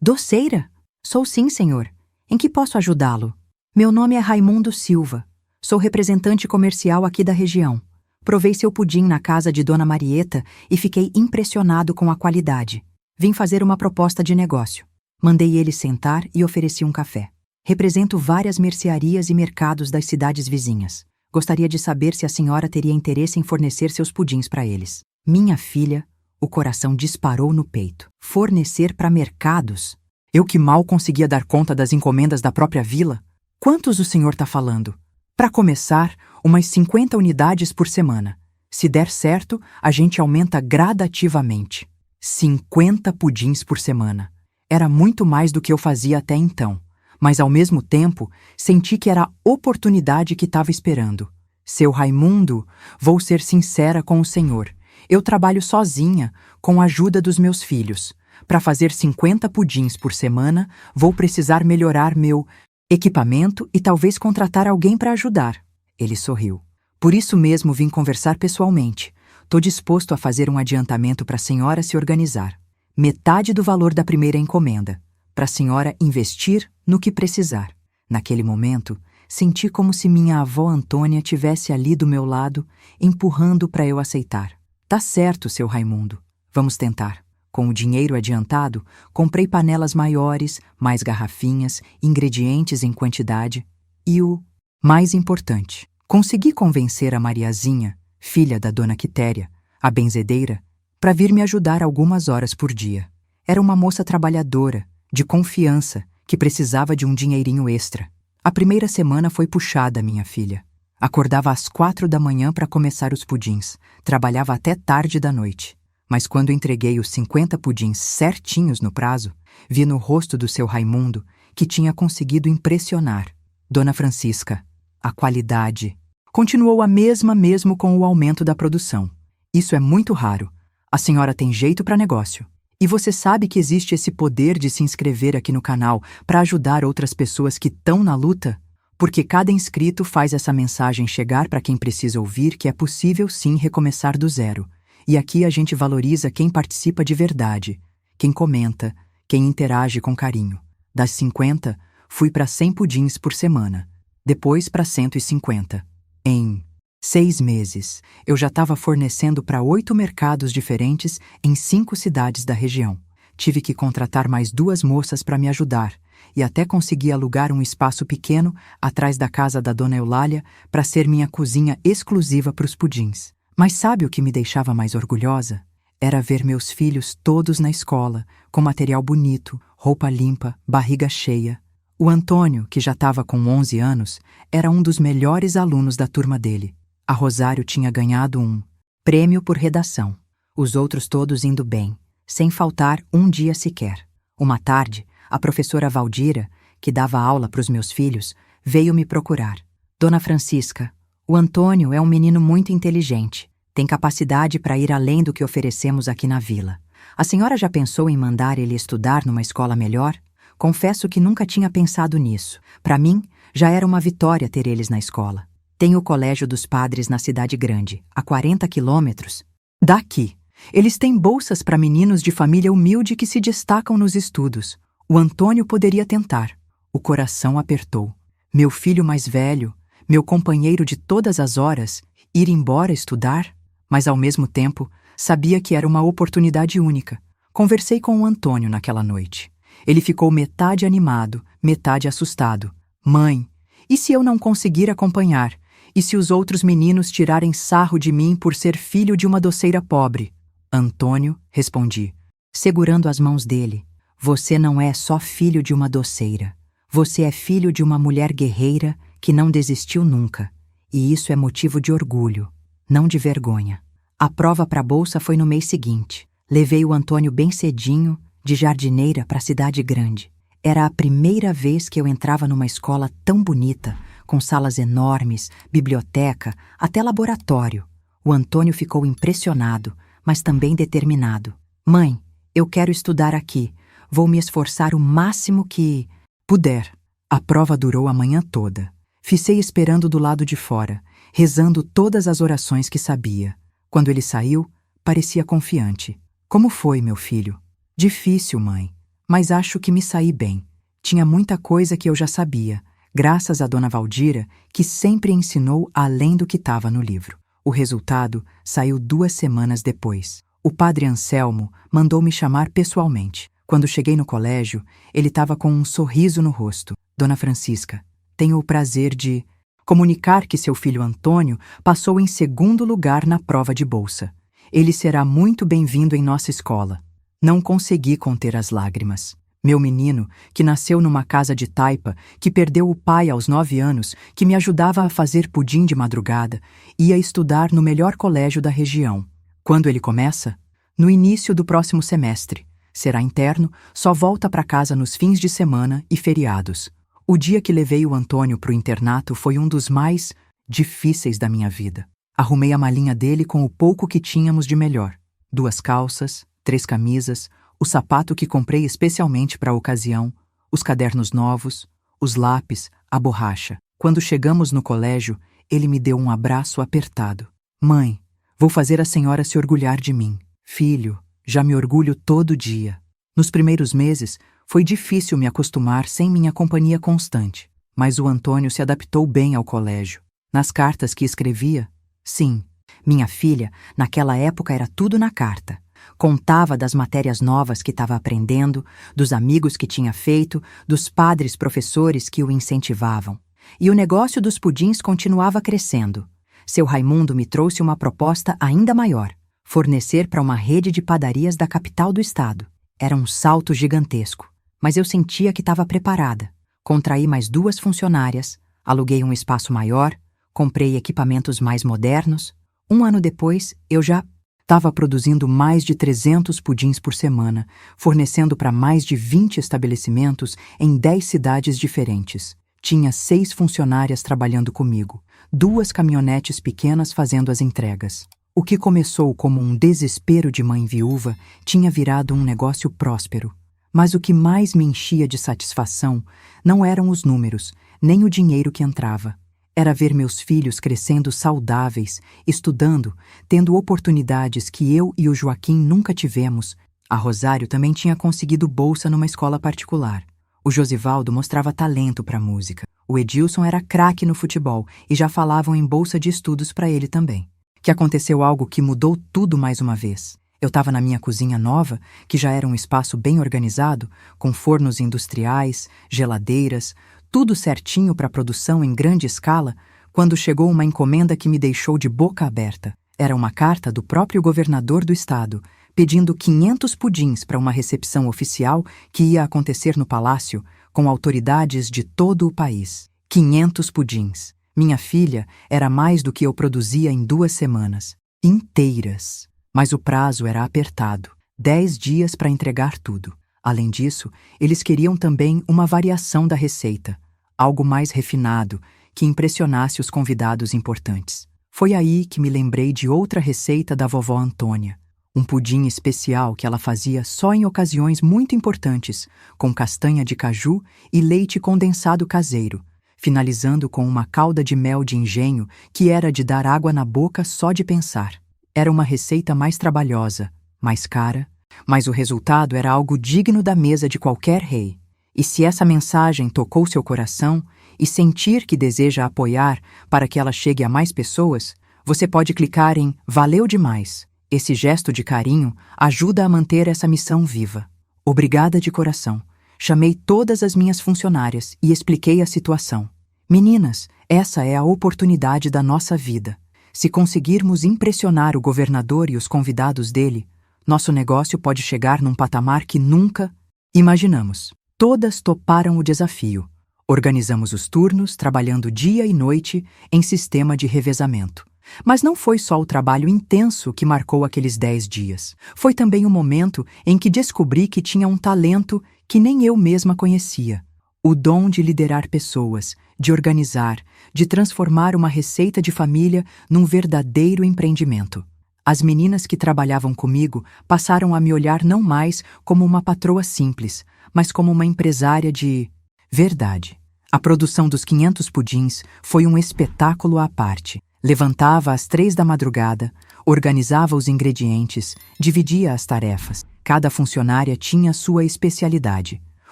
[SPEAKER 1] Doceira? Sou sim, senhor. Em que posso ajudá-lo? Meu nome é Raimundo Silva. Sou representante comercial aqui da região. Provei seu pudim na casa de Dona Marieta e fiquei impressionado com a qualidade. Vim fazer uma proposta de negócio. Mandei ele sentar e ofereci um café. Represento várias mercearias e mercados das cidades vizinhas. Gostaria de saber se a senhora teria interesse em fornecer seus pudins para eles. Minha filha, o coração disparou no peito. Fornecer para mercados? Eu que mal conseguia dar conta das encomendas da própria vila? Quantos o senhor está falando? Para começar, umas 50 unidades por semana. Se der certo, a gente aumenta gradativamente. 50 pudins por semana. Era muito mais do que eu fazia até então, mas ao mesmo tempo senti que era a oportunidade que estava esperando. Seu Raimundo, vou ser sincera com o senhor. Eu trabalho sozinha, com a ajuda dos meus filhos. Para fazer 50 pudins por semana, vou precisar melhorar meu equipamento e talvez contratar alguém para ajudar. Ele sorriu. Por isso mesmo vim conversar pessoalmente. Tô disposto a fazer um adiantamento para a senhora se organizar. Metade do valor da primeira encomenda, para a senhora investir no que precisar. Naquele momento, senti como se minha avó Antônia tivesse ali do meu lado, empurrando para eu aceitar. Tá certo, seu Raimundo. Vamos tentar. Com o dinheiro adiantado, comprei panelas maiores, mais garrafinhas, ingredientes em quantidade e o mais importante, consegui convencer a Mariazinha, filha da Dona Quitéria, a benzedeira, para vir me ajudar algumas horas por dia. Era uma moça trabalhadora, de confiança, que precisava de um dinheirinho extra. A primeira semana foi puxada, minha filha. Acordava às 4 da manhã para começar os pudins, trabalhava até tarde da noite. Mas quando entreguei os 50 pudins certinhos no prazo, vi no rosto do seu Raimundo que tinha conseguido impressionar. Dona Francisca, a qualidade continuou a mesma mesmo com o aumento da produção. Isso é muito raro. A senhora tem jeito para negócio. E você sabe que existe esse poder de se inscrever aqui no canal para ajudar outras pessoas que estão na luta? Porque cada inscrito faz essa mensagem chegar para quem precisa ouvir que é possível sim recomeçar do zero. E aqui a gente valoriza quem participa de verdade, quem comenta, quem interage com carinho. Das 50, fui para 100 pudins por semana, depois para 150. Em 6 meses, eu já estava fornecendo para 8 mercados diferentes em 5 cidades da região. Tive que contratar mais 2 moças para me ajudar e até consegui alugar um espaço pequeno atrás da casa da Dona Eulália para ser minha cozinha exclusiva para os pudins. Mas sabe o que me deixava mais orgulhosa? Era ver meus filhos todos na escola, com material bonito, roupa limpa, barriga cheia. O Antônio, que já estava com 11 anos, era um dos melhores alunos da turma dele. A Rosário tinha ganhado um prêmio por redação. Os outros todos indo bem, sem faltar um dia sequer. Uma tarde, a professora Valdira, que dava aula para os meus filhos, veio me procurar. Dona Francisca, o Antônio é um menino muito inteligente. Tem capacidade para ir além do que oferecemos aqui na vila. A senhora já pensou em mandar ele estudar numa escola melhor? Confesso que nunca tinha pensado nisso. Para mim, já era uma vitória ter eles na escola. Tem o Colégio dos Padres na cidade grande, a 40 quilômetros daqui. Eles têm bolsas para meninos de família humilde que se destacam nos estudos. O Antônio poderia tentar. O coração apertou. Meu filho mais velho, meu companheiro de todas as horas, ir embora estudar? Mas, ao mesmo tempo, sabia que era uma oportunidade única. Conversei com o Antônio naquela noite. Ele ficou metade animado, metade assustado. Mãe, e se eu não conseguir acompanhar? E se os outros meninos tirarem sarro de mim por ser filho de uma doceira pobre? Antônio, respondi, segurando as mãos dele. Você não é só filho de uma doceira. Você é filho de uma mulher guerreira que não desistiu nunca. E isso é motivo de orgulho, não de vergonha. A prova para a bolsa foi no mês seguinte. Levei o Antônio bem cedinho, de jardineira para a cidade grande. Era a primeira vez que eu entrava numa escola tão bonita, com salas enormes, biblioteca, até laboratório. O Antônio ficou impressionado, mas também determinado. Mãe, eu quero estudar aqui. Vou me esforçar o máximo que puder. A prova durou a manhã toda. Fiquei esperando do lado de fora, rezando todas as orações que sabia. Quando ele saiu, parecia confiante. Como foi, meu filho? Difícil, mãe, mas acho que me saí bem. Tinha muita coisa que eu já sabia, graças à Dona Valdira, que sempre ensinou além do que estava no livro. O resultado saiu 2 semanas depois. O padre Anselmo mandou me chamar pessoalmente. Quando cheguei no colégio, ele estava com um sorriso no rosto. Dona Francisca, tenho o prazer de comunicar que seu filho Antônio passou em 2º lugar na prova de bolsa. Ele será muito bem-vindo em nossa escola. Não consegui conter as lágrimas. Meu menino, que nasceu numa casa de taipa, que perdeu o pai aos 9 anos, que me ajudava a fazer pudim de madrugada, ia estudar no melhor colégio da região. Quando ele começa? No início do próximo semestre. Será interno, só volta para casa nos fins de semana e feriados. O dia que levei o Antônio para o internato foi um dos mais difíceis da minha vida. Arrumei a malinha dele com o pouco que tínhamos de melhor. 2 calças, 3 camisas, o sapato que comprei especialmente para a ocasião, os cadernos novos, os lápis, a borracha. Quando chegamos no colégio, ele me deu um abraço apertado. Mãe, vou fazer a senhora se orgulhar de mim. Filho, já me orgulho todo dia. Nos primeiros meses, foi difícil me acostumar sem minha companhia constante, mas o Antônio se adaptou bem ao colégio. Nas cartas que escrevia, sim, minha filha, naquela época era tudo na carta. Contava das matérias novas que estava aprendendo, dos amigos que tinha feito, dos padres professores que o incentivavam. E o negócio dos pudins continuava crescendo. Seu Raimundo me trouxe uma proposta ainda maior: fornecer para uma rede de padarias da capital do estado. Era um salto gigantesco, mas eu sentia que estava preparada. Contraí mais 2 funcionárias, aluguei um espaço maior, comprei equipamentos mais modernos. 1 ano depois, eu já estava produzindo mais de 300 pudins por semana, fornecendo para mais de 20 estabelecimentos em 10 cidades diferentes. Tinha 6 funcionárias trabalhando comigo, 2 caminhonetes pequenas fazendo as entregas. O que começou como um desespero de mãe viúva tinha virado um negócio próspero. Mas o que mais me enchia de satisfação não eram os números, nem o dinheiro que entrava. Era ver meus filhos crescendo saudáveis, estudando, tendo oportunidades que eu e o Joaquim nunca tivemos. A Rosário também tinha conseguido bolsa numa escola particular. O Josivaldo mostrava talento para a música. O Edilson era craque no futebol e já falavam em bolsa de estudos para ele também. Que aconteceu algo que mudou tudo mais uma vez. Eu estava na minha cozinha nova, que já era um espaço bem organizado, com fornos industriais, geladeiras, tudo certinho para produção em grande escala, quando chegou uma encomenda que me deixou de boca aberta. Era uma carta do próprio governador do estado, pedindo 500 pudins para uma recepção oficial que ia acontecer no palácio, com autoridades de todo o país. 500 pudins. Minha filha era mais do que eu produzia em 2 semanas. Inteiras. Mas o prazo era apertado. 10 dias para entregar tudo. Além disso, eles queriam também uma variação da receita. Algo mais refinado, que impressionasse os convidados importantes. Foi aí que me lembrei de outra receita da vovó Antônia. Um pudim especial que ela fazia só em ocasiões muito importantes, com castanha de caju e leite condensado caseiro, finalizando com uma calda de mel de engenho que era de dar água na boca só de pensar. Era uma receita mais trabalhosa, mais cara, mas o resultado era algo digno da mesa de qualquer rei. E se essa mensagem tocou seu coração e sentir que deseja apoiar para que ela chegue a mais pessoas, você pode clicar em Valeu demais. Esse gesto de carinho ajuda a manter essa missão viva. Obrigada de coração. Chamei todas as minhas funcionárias e expliquei a situação. Meninas, essa é a oportunidade da nossa vida. Se conseguirmos impressionar o governador e os convidados dele, nosso negócio pode chegar num patamar que nunca imaginamos. Todas toparam o desafio. Organizamos os turnos, trabalhando dia e noite em sistema de revezamento. Mas não foi só o trabalho intenso que marcou aqueles 10 dias. Foi também o momento em que descobri que tinha um talento que nem eu mesma conhecia. O dom de liderar pessoas, de organizar, de transformar uma receita de família num verdadeiro empreendimento. As meninas que trabalhavam comigo passaram a me olhar não mais como uma patroa simples, mas como uma empresária de verdade. A produção dos 500 pudins foi um espetáculo à parte. Levantava às 3 da madrugada, organizava os ingredientes, dividia as tarefas. Cada funcionária tinha sua especialidade.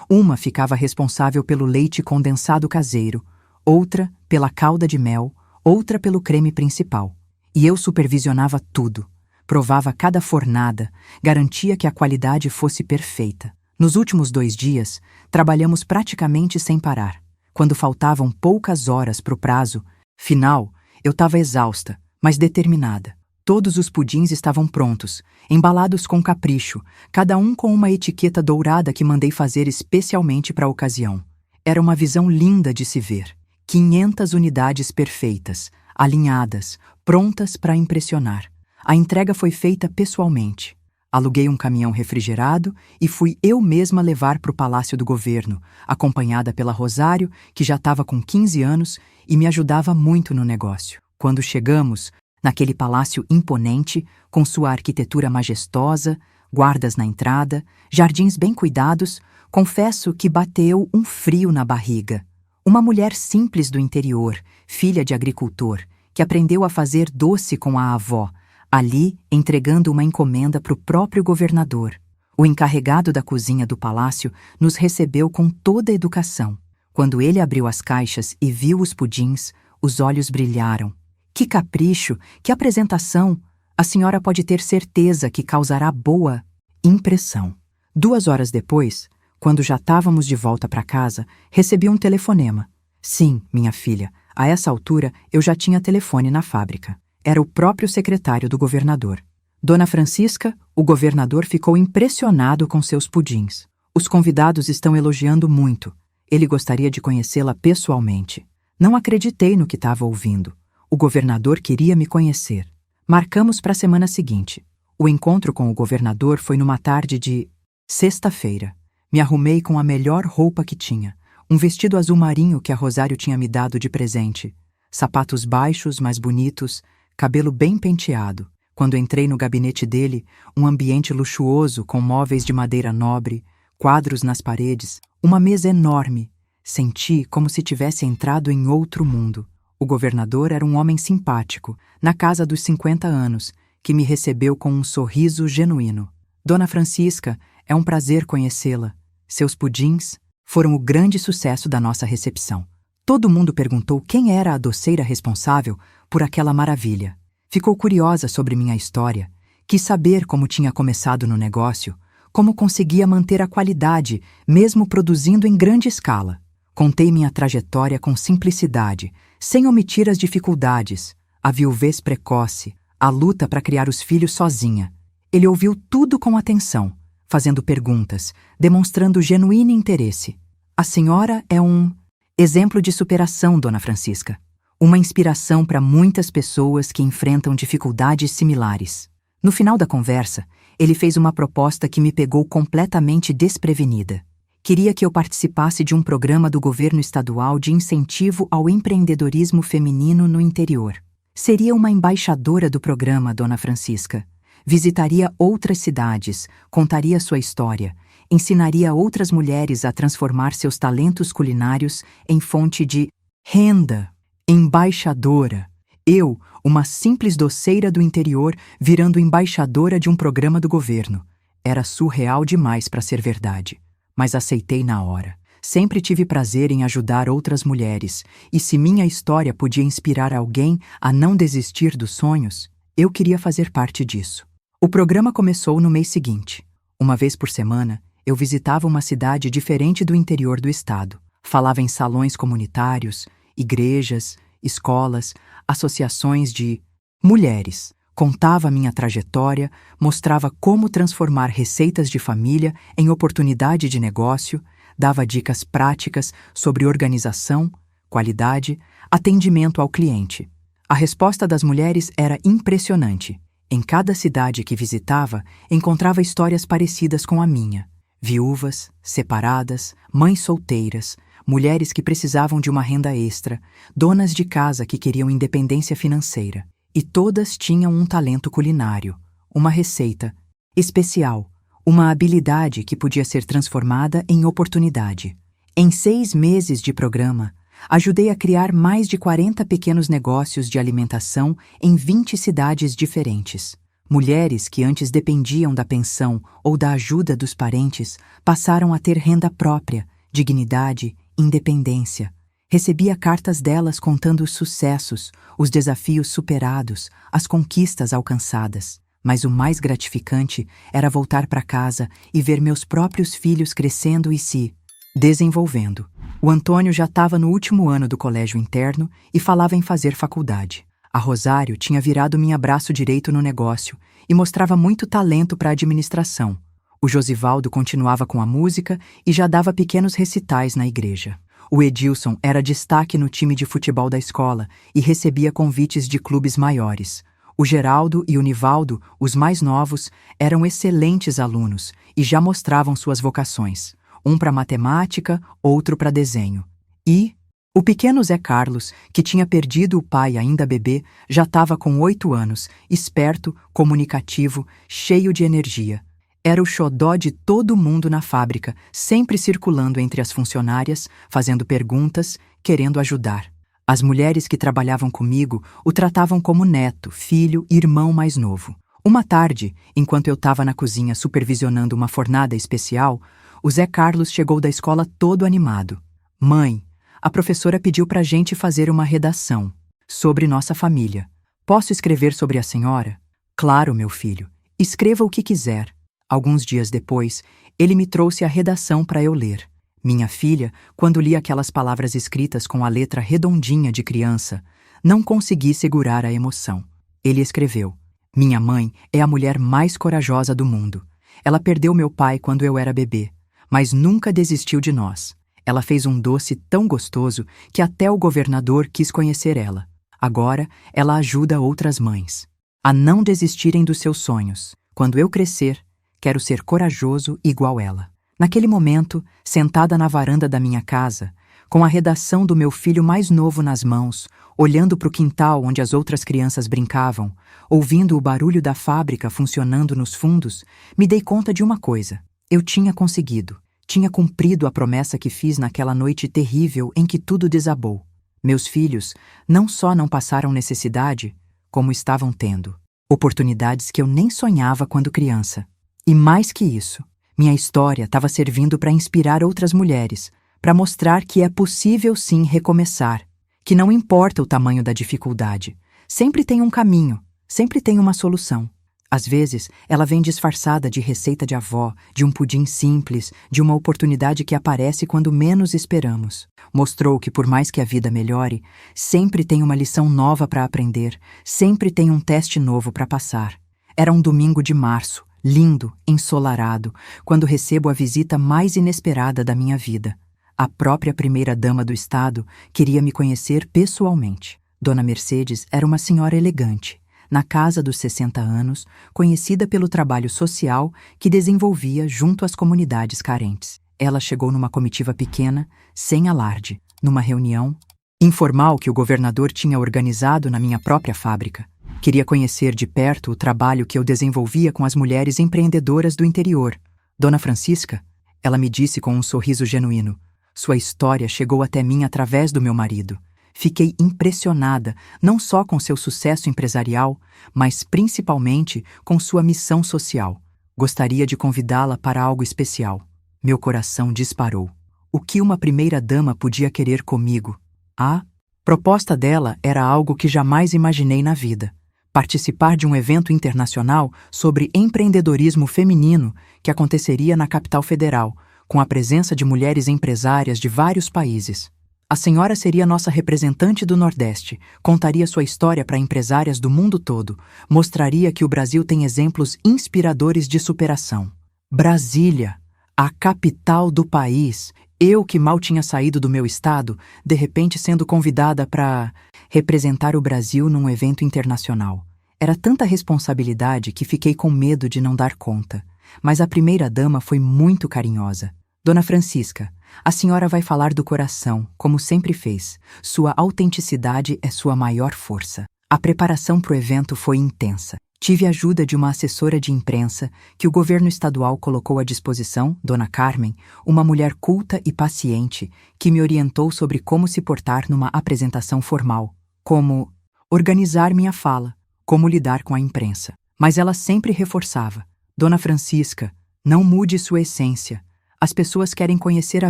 [SPEAKER 1] Uma ficava responsável pelo leite condensado caseiro, outra pela calda de mel, outra pelo creme principal. E eu supervisionava tudo. Provava cada fornada, garantia que a qualidade fosse perfeita. Nos últimos 2 dias, trabalhamos praticamente sem parar. Quando faltavam poucas horas para o prazo final, eu estava exausta, mas determinada. Todos os pudins estavam prontos, embalados com capricho, cada um com uma etiqueta dourada que mandei fazer especialmente para a ocasião. Era uma visão linda de se ver. 500 unidades perfeitas, alinhadas, prontas para impressionar. A entrega foi feita pessoalmente. Aluguei um caminhão refrigerado e fui eu mesma levar para o Palácio do Governo, acompanhada pela Rosário, que já estava com 15 anos e me ajudava muito no negócio. Quando chegamos, naquele palácio imponente, com sua arquitetura majestosa, guardas na entrada, jardins bem cuidados, confesso que bateu um frio na barriga. Uma mulher simples do interior, filha de agricultor, que aprendeu a fazer doce com a avó, ali entregando uma encomenda para o próprio governador. O encarregado da cozinha do palácio nos recebeu com toda a educação. Quando ele abriu as caixas e viu os pudins, os olhos brilharam. Que capricho, que apresentação! A senhora pode ter certeza que causará boa impressão. 2 horas depois, quando já estávamos de volta para casa, recebi um telefonema. Sim, minha filha, a essa altura eu já tinha telefone na fábrica. Era o próprio secretário do governador. Dona Francisca, o governador ficou impressionado com seus pudins. Os convidados estão elogiando muito. Ele gostaria de conhecê-la pessoalmente. Não acreditei no que estava ouvindo. O governador queria me conhecer. Marcamos para a semana seguinte. O encontro com o governador foi numa tarde de sexta-feira. Me arrumei com a melhor roupa que tinha. Um vestido azul marinho que a Rosário tinha me dado de presente. Sapatos baixos, mas bonitos, cabelo bem penteado. Quando entrei no gabinete dele, um ambiente luxuoso com móveis de madeira nobre, quadros nas paredes, uma mesa enorme, senti como se tivesse entrado em outro mundo. O governador era um homem simpático, na casa dos 50 anos, que me recebeu com um sorriso genuíno. Dona Francisca, é um prazer conhecê-la. Seus pudins foram o grande sucesso da nossa recepção. Todo mundo perguntou quem era a doceira responsável por aquela maravilha. Ficou curiosa sobre minha história, quis saber como tinha começado no negócio, como conseguia manter a qualidade, mesmo produzindo em grande escala. Contei minha trajetória com simplicidade, sem omitir as dificuldades, a viuvez precoce, a luta para criar os filhos sozinha. Ele ouviu tudo com atenção, fazendo perguntas, demonstrando genuíno interesse. A senhora é um exemplo de superação, Dona Francisca. Uma inspiração para muitas pessoas que enfrentam dificuldades similares. No final da conversa, ele fez uma proposta que me pegou completamente desprevenida. Queria que eu participasse de um programa do governo estadual de incentivo ao empreendedorismo feminino no interior. Seria uma embaixadora do programa, Dona Francisca. Visitaria outras cidades, contaria sua história, ensinaria outras mulheres a transformar seus talentos culinários em fonte de renda. Embaixadora. Eu, uma simples doceira do interior, virando embaixadora de um programa do governo. Era surreal demais para ser verdade. Mas aceitei na hora. Sempre tive prazer em ajudar outras mulheres, e se minha história podia inspirar alguém a não desistir dos sonhos, eu queria fazer parte disso. O programa começou no mês seguinte. Uma vez por semana, eu visitava uma cidade diferente do interior do estado. Falava em salões comunitários, igrejas, escolas, associações de mulheres. Contava minha trajetória, mostrava como transformar receitas de família em oportunidade de negócio, dava dicas práticas sobre organização, qualidade, atendimento ao cliente. A resposta das mulheres era impressionante. Em cada cidade que visitava, encontrava histórias parecidas com a minha. Viúvas, separadas, mães solteiras, mulheres que precisavam de uma renda extra, donas de casa que queriam independência financeira. E todas tinham um talento culinário, uma receita especial, uma habilidade que podia ser transformada em oportunidade. Em 6 meses de programa, ajudei a criar mais de 40 pequenos negócios de alimentação em 20 cidades diferentes. Mulheres que antes dependiam da pensão ou da ajuda dos parentes passaram a ter renda própria, dignidade, independência. Recebia cartas delas contando os sucessos, os desafios superados, as conquistas alcançadas. Mas o mais gratificante era voltar para casa e ver meus próprios filhos crescendo e se desenvolvendo. O Antônio já estava no último ano do colégio interno e falava em fazer faculdade. A Rosário tinha virado minha braço direito no negócio e mostrava muito talento para a administração. O Josivaldo continuava com a música e já dava pequenos recitais na igreja. O Edilson era destaque no time de futebol da escola e recebia convites de clubes maiores. O Geraldo e o Nivaldo, os mais novos, eram excelentes alunos e já mostravam suas vocações. Um para matemática, outro para desenho. E o pequeno Zé Carlos, que tinha perdido o pai ainda bebê, já estava com 8 anos, esperto, comunicativo, cheio de energia. Era o xodó de todo mundo na fábrica, sempre circulando entre as funcionárias, fazendo perguntas, querendo ajudar. As mulheres que trabalhavam comigo o tratavam como neto, filho e irmão mais novo. Uma tarde, enquanto eu estava na cozinha supervisionando uma fornada especial, o Zé Carlos chegou da escola todo animado. Mãe, a professora pediu pra gente fazer uma redação sobre nossa família. Posso escrever sobre a senhora? Claro, meu filho. Escreva o que quiser. Alguns dias depois, ele me trouxe a redação para eu ler. Minha filha, quando li aquelas palavras escritas com a letra redondinha de criança, não consegui segurar a emoção. Ele escreveu: Minha mãe é a mulher mais corajosa do mundo. Ela perdeu meu pai quando eu era bebê, mas nunca desistiu de nós. Ela fez um doce tão gostoso que até o governador quis conhecer ela. Agora, ela ajuda outras mães a não desistirem dos seus sonhos. Quando eu crescer, quero ser corajoso igual ela. Naquele momento, sentada na varanda da minha casa, com a redação do meu filho mais novo nas mãos, olhando para o quintal onde as outras crianças brincavam, ouvindo o barulho da fábrica funcionando nos fundos, me dei conta de uma coisa. Eu tinha conseguido. Tinha cumprido a promessa que fiz naquela noite terrível em que tudo desabou. Meus filhos não só não passaram necessidade, como estavam tendo oportunidades que eu nem sonhava quando criança. E mais que isso, minha história estava servindo para inspirar outras mulheres, para mostrar que é possível sim recomeçar, que não importa o tamanho da dificuldade, sempre tem um caminho, sempre tem uma solução. Às vezes, ela vem disfarçada de receita de avó, de um pudim simples, de uma oportunidade que aparece quando menos esperamos. Mostrou que, por mais que a vida melhore, sempre tem uma lição nova para aprender, sempre tem um teste novo para passar. Era um domingo de março, lindo, ensolarado, quando recebo a visita mais inesperada da minha vida. A própria primeira-dama do Estado queria me conhecer pessoalmente. Dona Mercedes era uma senhora elegante, na casa dos 60 anos, conhecida pelo trabalho social que desenvolvia junto às comunidades carentes. Ela chegou numa comitiva pequena, sem alarde, numa reunião informal que o governador tinha organizado na minha própria fábrica. Queria conhecer de perto o trabalho que eu desenvolvia com as mulheres empreendedoras do interior. Dona Francisca, ela me disse com um sorriso genuíno, sua história chegou até mim através do meu marido. Fiquei impressionada não só com seu sucesso empresarial, mas principalmente com sua missão social. Gostaria de convidá-la para algo especial. Meu coração disparou. O que uma primeira-dama podia querer comigo? A proposta dela era algo que jamais imaginei na vida. Participar de um evento internacional sobre empreendedorismo feminino que aconteceria na capital federal, com a presença de mulheres empresárias de vários países. A senhora seria nossa representante do Nordeste, contaria sua história para empresárias do mundo todo, mostraria que o Brasil tem exemplos inspiradores de superação. Brasília, a capital do país, eu que mal tinha saído do meu estado, de repente sendo convidada para representar o Brasil num evento internacional. Era tanta responsabilidade que fiquei com medo de não dar conta. Mas a primeira-dama foi muito carinhosa. Dona Francisca, a senhora vai falar do coração, como sempre fez. Sua autenticidade é sua maior força. A preparação para o evento foi intensa. Tive a ajuda de uma assessora de imprensa que o governo estadual colocou à disposição, Dona Carmen, uma mulher culta e paciente que me orientou sobre como se portar numa apresentação formal, como organizar minha fala, como lidar com a imprensa. Mas ela sempre reforçava: Dona Francisca, não mude sua essência. As pessoas querem conhecer a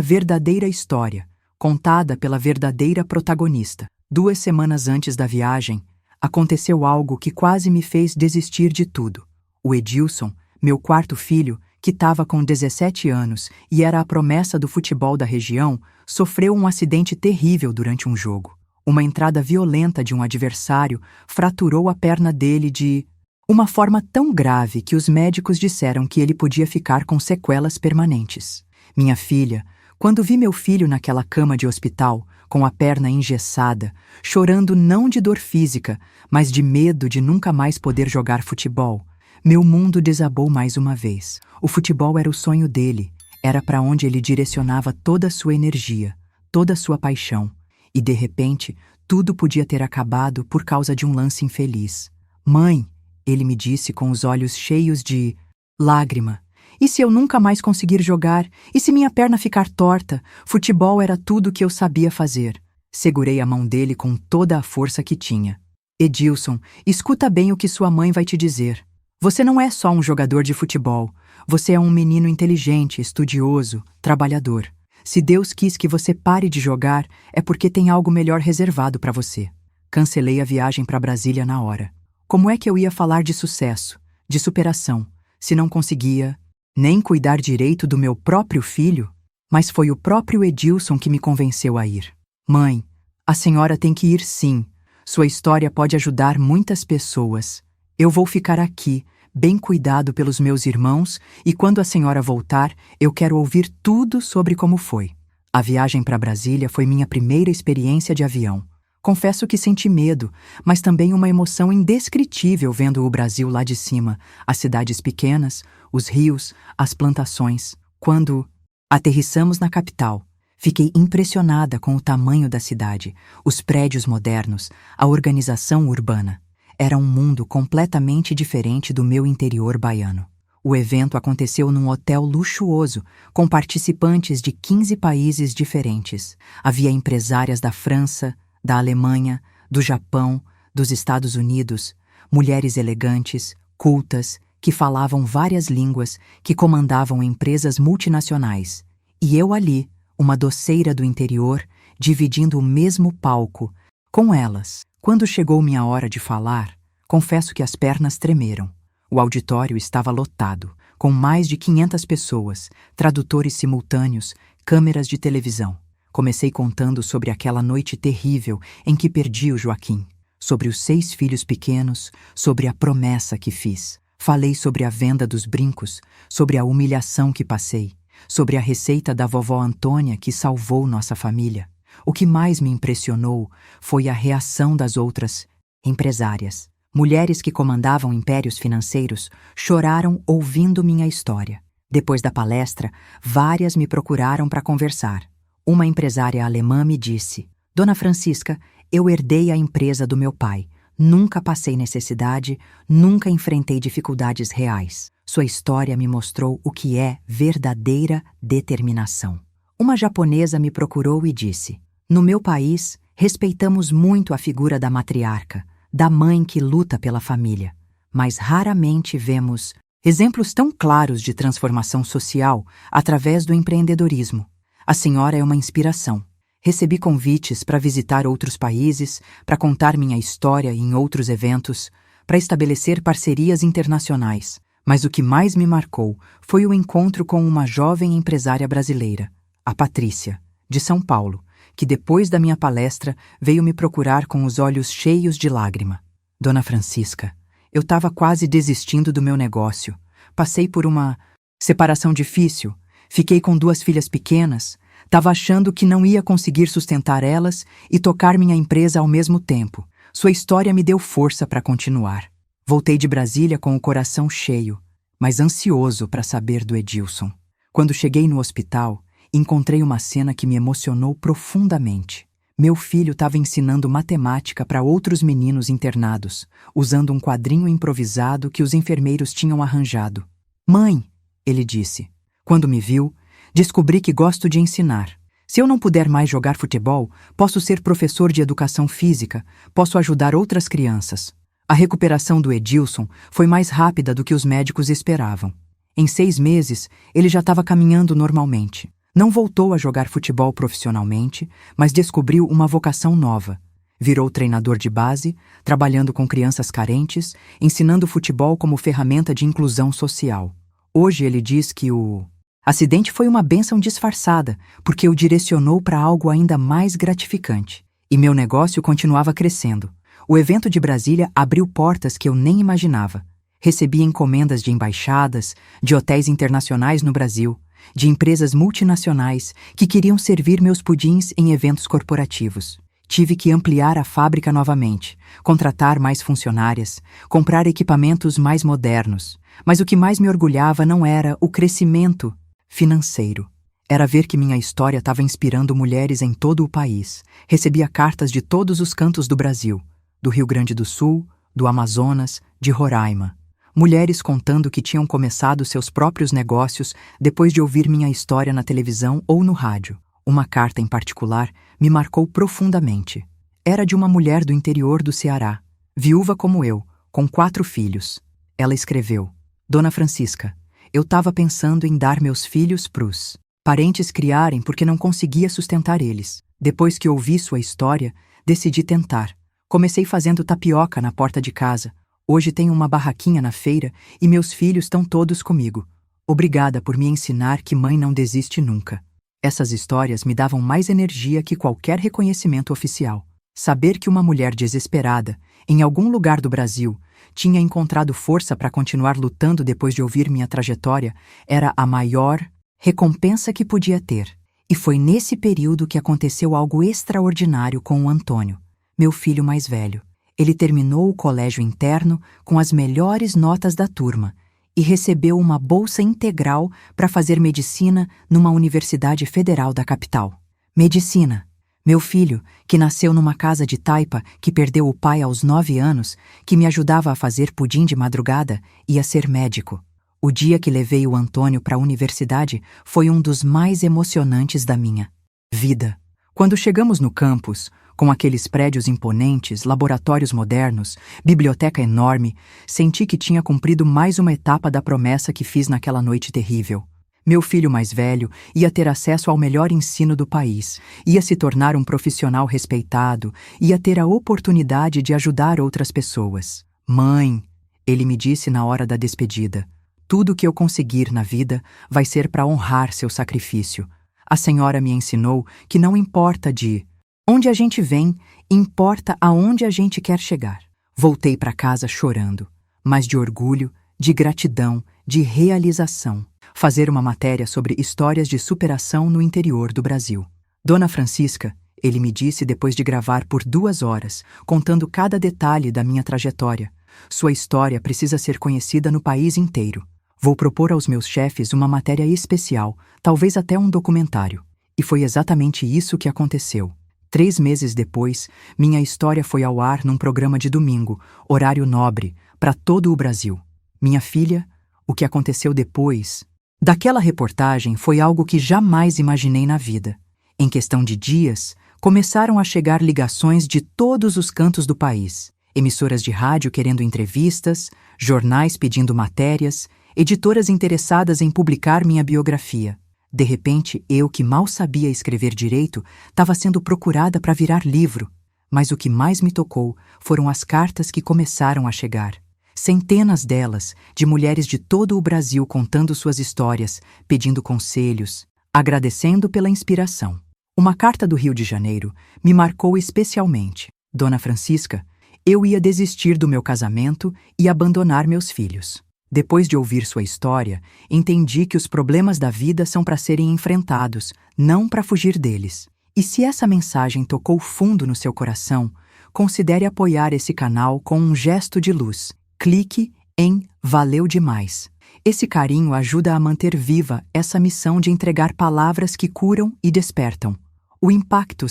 [SPEAKER 1] verdadeira história, contada pela verdadeira protagonista. 2 semanas antes da viagem, aconteceu algo que quase me fez desistir de tudo. O Edilson, meu quarto filho, que estava com 17 anos e era a promessa do futebol da região, sofreu um acidente terrível durante um jogo. Uma entrada violenta de um adversário fraturou a perna dele de uma forma tão grave que os médicos disseram que ele podia ficar com sequelas permanentes. Minha filha, quando vi meu filho naquela cama de hospital, com a perna engessada, chorando não de dor física, mas de medo de nunca mais poder jogar futebol, meu mundo desabou mais uma vez. O futebol era o sonho dele, era para onde ele direcionava toda a sua energia, toda a sua paixão. E de repente, tudo podia ter acabado por causa de um lance infeliz. Mãe, ele me disse com os olhos cheios de lágrima. E se eu nunca mais conseguir jogar? E se minha perna ficar torta? Futebol era tudo o que eu sabia fazer. Segurei a mão dele com toda a força que tinha. Edilson, escuta bem o que sua mãe vai te dizer. Você não é só um jogador de futebol. Você é um menino inteligente, estudioso, trabalhador. Se Deus quis que você pare de jogar, é porque tem algo melhor reservado para você. Cancelei a viagem para Brasília na hora. Como é que eu ia falar de sucesso, de superação, se não conseguia nem cuidar direito do meu próprio filho? Mas foi o próprio Edilson que me convenceu a ir. Mãe, a senhora tem que ir sim. Sua história pode ajudar muitas pessoas. Eu vou ficar aqui, bem cuidado pelos meus irmãos, e quando a senhora voltar, eu quero ouvir tudo sobre como foi. A viagem para Brasília foi minha primeira experiência de avião. Confesso que senti medo, mas também uma emoção indescritível vendo o Brasil lá de cima, as cidades pequenas, os rios, as plantações. Quando aterrissamos na capital, Fiquei impressionada com o tamanho da cidade, os prédios modernos, a organização urbana. Era um mundo completamente diferente do meu interior baiano. O evento aconteceu num hotel luxuoso, com participantes de 15 países diferentes. Havia empresárias da França, da Alemanha, do Japão, dos Estados Unidos, mulheres elegantes, cultas, que falavam várias línguas, que comandavam empresas multinacionais. E eu ali, uma doceira do interior, dividindo o mesmo palco com elas. Quando chegou minha hora de falar, confesso que as pernas tremeram. O auditório estava lotado, com mais de 500 pessoas, tradutores simultâneos, câmeras de televisão. Comecei contando sobre aquela noite terrível em que perdi o Joaquim, sobre os 6 filhos pequenos, sobre a promessa que fiz. Falei sobre a venda dos brincos, sobre a humilhação que passei, sobre a receita da vovó Antônia que salvou nossa família. O que mais me impressionou foi a reação das outras empresárias. Mulheres que comandavam impérios financeiros choraram ouvindo minha história. Depois da palestra, várias me procuraram para conversar. Uma empresária alemã me disse: Dona Francisca, eu herdei a empresa do meu pai. Nunca passei necessidade, nunca enfrentei dificuldades reais. Sua história me mostrou o que é verdadeira determinação. Uma japonesa me procurou e disse: No meu país, respeitamos muito a figura da matriarca, da mãe que luta pela família, mas raramente vemos exemplos tão claros de transformação social através do empreendedorismo. A senhora é uma inspiração. Recebi convites para visitar outros países, para contar minha história em outros eventos, para estabelecer parcerias internacionais. Mas o que mais me marcou foi o encontro com uma jovem empresária brasileira, a Patrícia, de São Paulo, que depois da minha palestra veio me procurar com os olhos cheios de lágrima. Dona Francisca, eu estava quase desistindo do meu negócio. Passei por uma separação difícil, fiquei com 2 filhas pequenas, estava achando que não ia conseguir sustentar elas e tocar minha empresa ao mesmo tempo. Sua história me deu força para continuar. Voltei de Brasília com o coração cheio, mas ansioso para saber do Edilson. Quando cheguei no hospital, encontrei uma cena que me emocionou profundamente. Meu filho estava ensinando matemática para outros meninos internados, usando um quadrinho improvisado que os enfermeiros tinham arranjado. Mãe, ele disse, quando me viu, descobri que gosto de ensinar. Se eu não puder mais jogar futebol, posso ser professor de educação física, posso ajudar outras crianças. A recuperação do Edilson foi mais rápida do que os médicos esperavam. Em 6 meses, ele já estava caminhando normalmente. Não voltou a jogar futebol profissionalmente, mas descobriu uma vocação nova. Virou treinador de base, trabalhando com crianças carentes, ensinando futebol como ferramenta de inclusão social. Hoje ele diz que o acidente foi uma bênção disfarçada, porque o direcionou para algo ainda mais gratificante. E meu negócio continuava crescendo. O evento de Brasília abriu portas que eu nem imaginava. Recebi encomendas de embaixadas, de hotéis internacionais no Brasil, de empresas multinacionais que queriam servir meus pudins em eventos corporativos. Tive que ampliar a fábrica novamente, contratar mais funcionárias, comprar equipamentos mais modernos. Mas o que mais me orgulhava não era o crescimento financeiro. Era ver que minha história estava inspirando mulheres em todo o país. Recebia cartas de todos os cantos do Brasil, do Rio Grande do Sul, do Amazonas, de Roraima. Mulheres contando que tinham começado seus próprios negócios depois de ouvir minha história na televisão ou no rádio. Uma carta em particular me marcou profundamente. Era de uma mulher do interior do Ceará, viúva como eu, com 4 filhos. Ela escreveu: Dona Francisca, eu estava pensando em dar meus filhos pros parentes criarem porque não conseguia sustentar eles. Depois que ouvi sua história, decidi tentar. Comecei fazendo tapioca na porta de casa. Hoje tenho uma barraquinha na feira e meus filhos estão todos comigo. Obrigada por me ensinar que mãe não desiste nunca. Essas histórias me davam mais energia que qualquer reconhecimento oficial. Saber que uma mulher desesperada, em algum lugar do Brasil, tinha encontrado força para continuar lutando depois de ouvir minha trajetória era a maior recompensa que podia ter. E foi nesse período que aconteceu algo extraordinário com o Antônio, meu filho mais velho. Ele terminou o colégio interno com as melhores notas da turma e recebeu uma bolsa integral para fazer medicina numa universidade federal da capital. Medicina. Meu filho, que nasceu numa casa de taipa, que perdeu o pai aos 9 anos, que me ajudava a fazer pudim de madrugada, ia ser médico. O dia que levei o Antônio para a universidade foi um dos mais emocionantes da minha vida. Quando chegamos no campus, com aqueles prédios imponentes, laboratórios modernos, biblioteca enorme, senti que tinha cumprido mais uma etapa da promessa que fiz naquela noite terrível. Meu filho mais velho ia ter acesso ao melhor ensino do país, ia se tornar um profissional respeitado, ia ter a oportunidade de ajudar outras pessoas. Mãe, ele me disse na hora da despedida, tudo que eu conseguir na vida vai ser para honrar seu sacrifício. A senhora me ensinou que não importa de onde a gente vem, importa aonde a gente quer chegar. Voltei para casa chorando, mas de orgulho, de gratidão, de realização. Fazer uma matéria sobre histórias de superação no interior do Brasil. Dona Francisca, ele me disse depois de gravar por 2 horas, contando cada detalhe da minha trajetória. Sua história precisa ser conhecida no país inteiro. Vou propor aos meus chefes uma matéria especial, talvez até um documentário. E foi exatamente isso que aconteceu. 3 meses depois, minha história foi ao ar num programa de domingo, horário nobre, para todo o Brasil. Minha filha, o que aconteceu depois daquela reportagem foi algo que jamais imaginei na vida. Em questão de dias, começaram a chegar ligações de todos os cantos do país. Emissoras de rádio querendo entrevistas, jornais pedindo matérias, editoras interessadas em publicar minha biografia. De repente, eu, que mal sabia escrever direito, estava sendo procurada para virar livro. Mas o que mais me tocou foram as cartas que começaram a chegar. Centenas delas, de mulheres de todo o Brasil contando suas histórias, pedindo conselhos, agradecendo pela inspiração. Uma carta do Rio de Janeiro me marcou especialmente. Dona Francisca, eu ia desistir do meu casamento e abandonar meus filhos. Depois de ouvir sua história, entendi que os problemas da vida são para serem enfrentados, não para fugir deles. E se essa mensagem tocou fundo no seu coração, considere apoiar esse canal com um gesto de luz. Clique em Valeu Demais. Esse carinho ajuda a manter viva essa missão de entregar palavras que curam e despertam. O impacto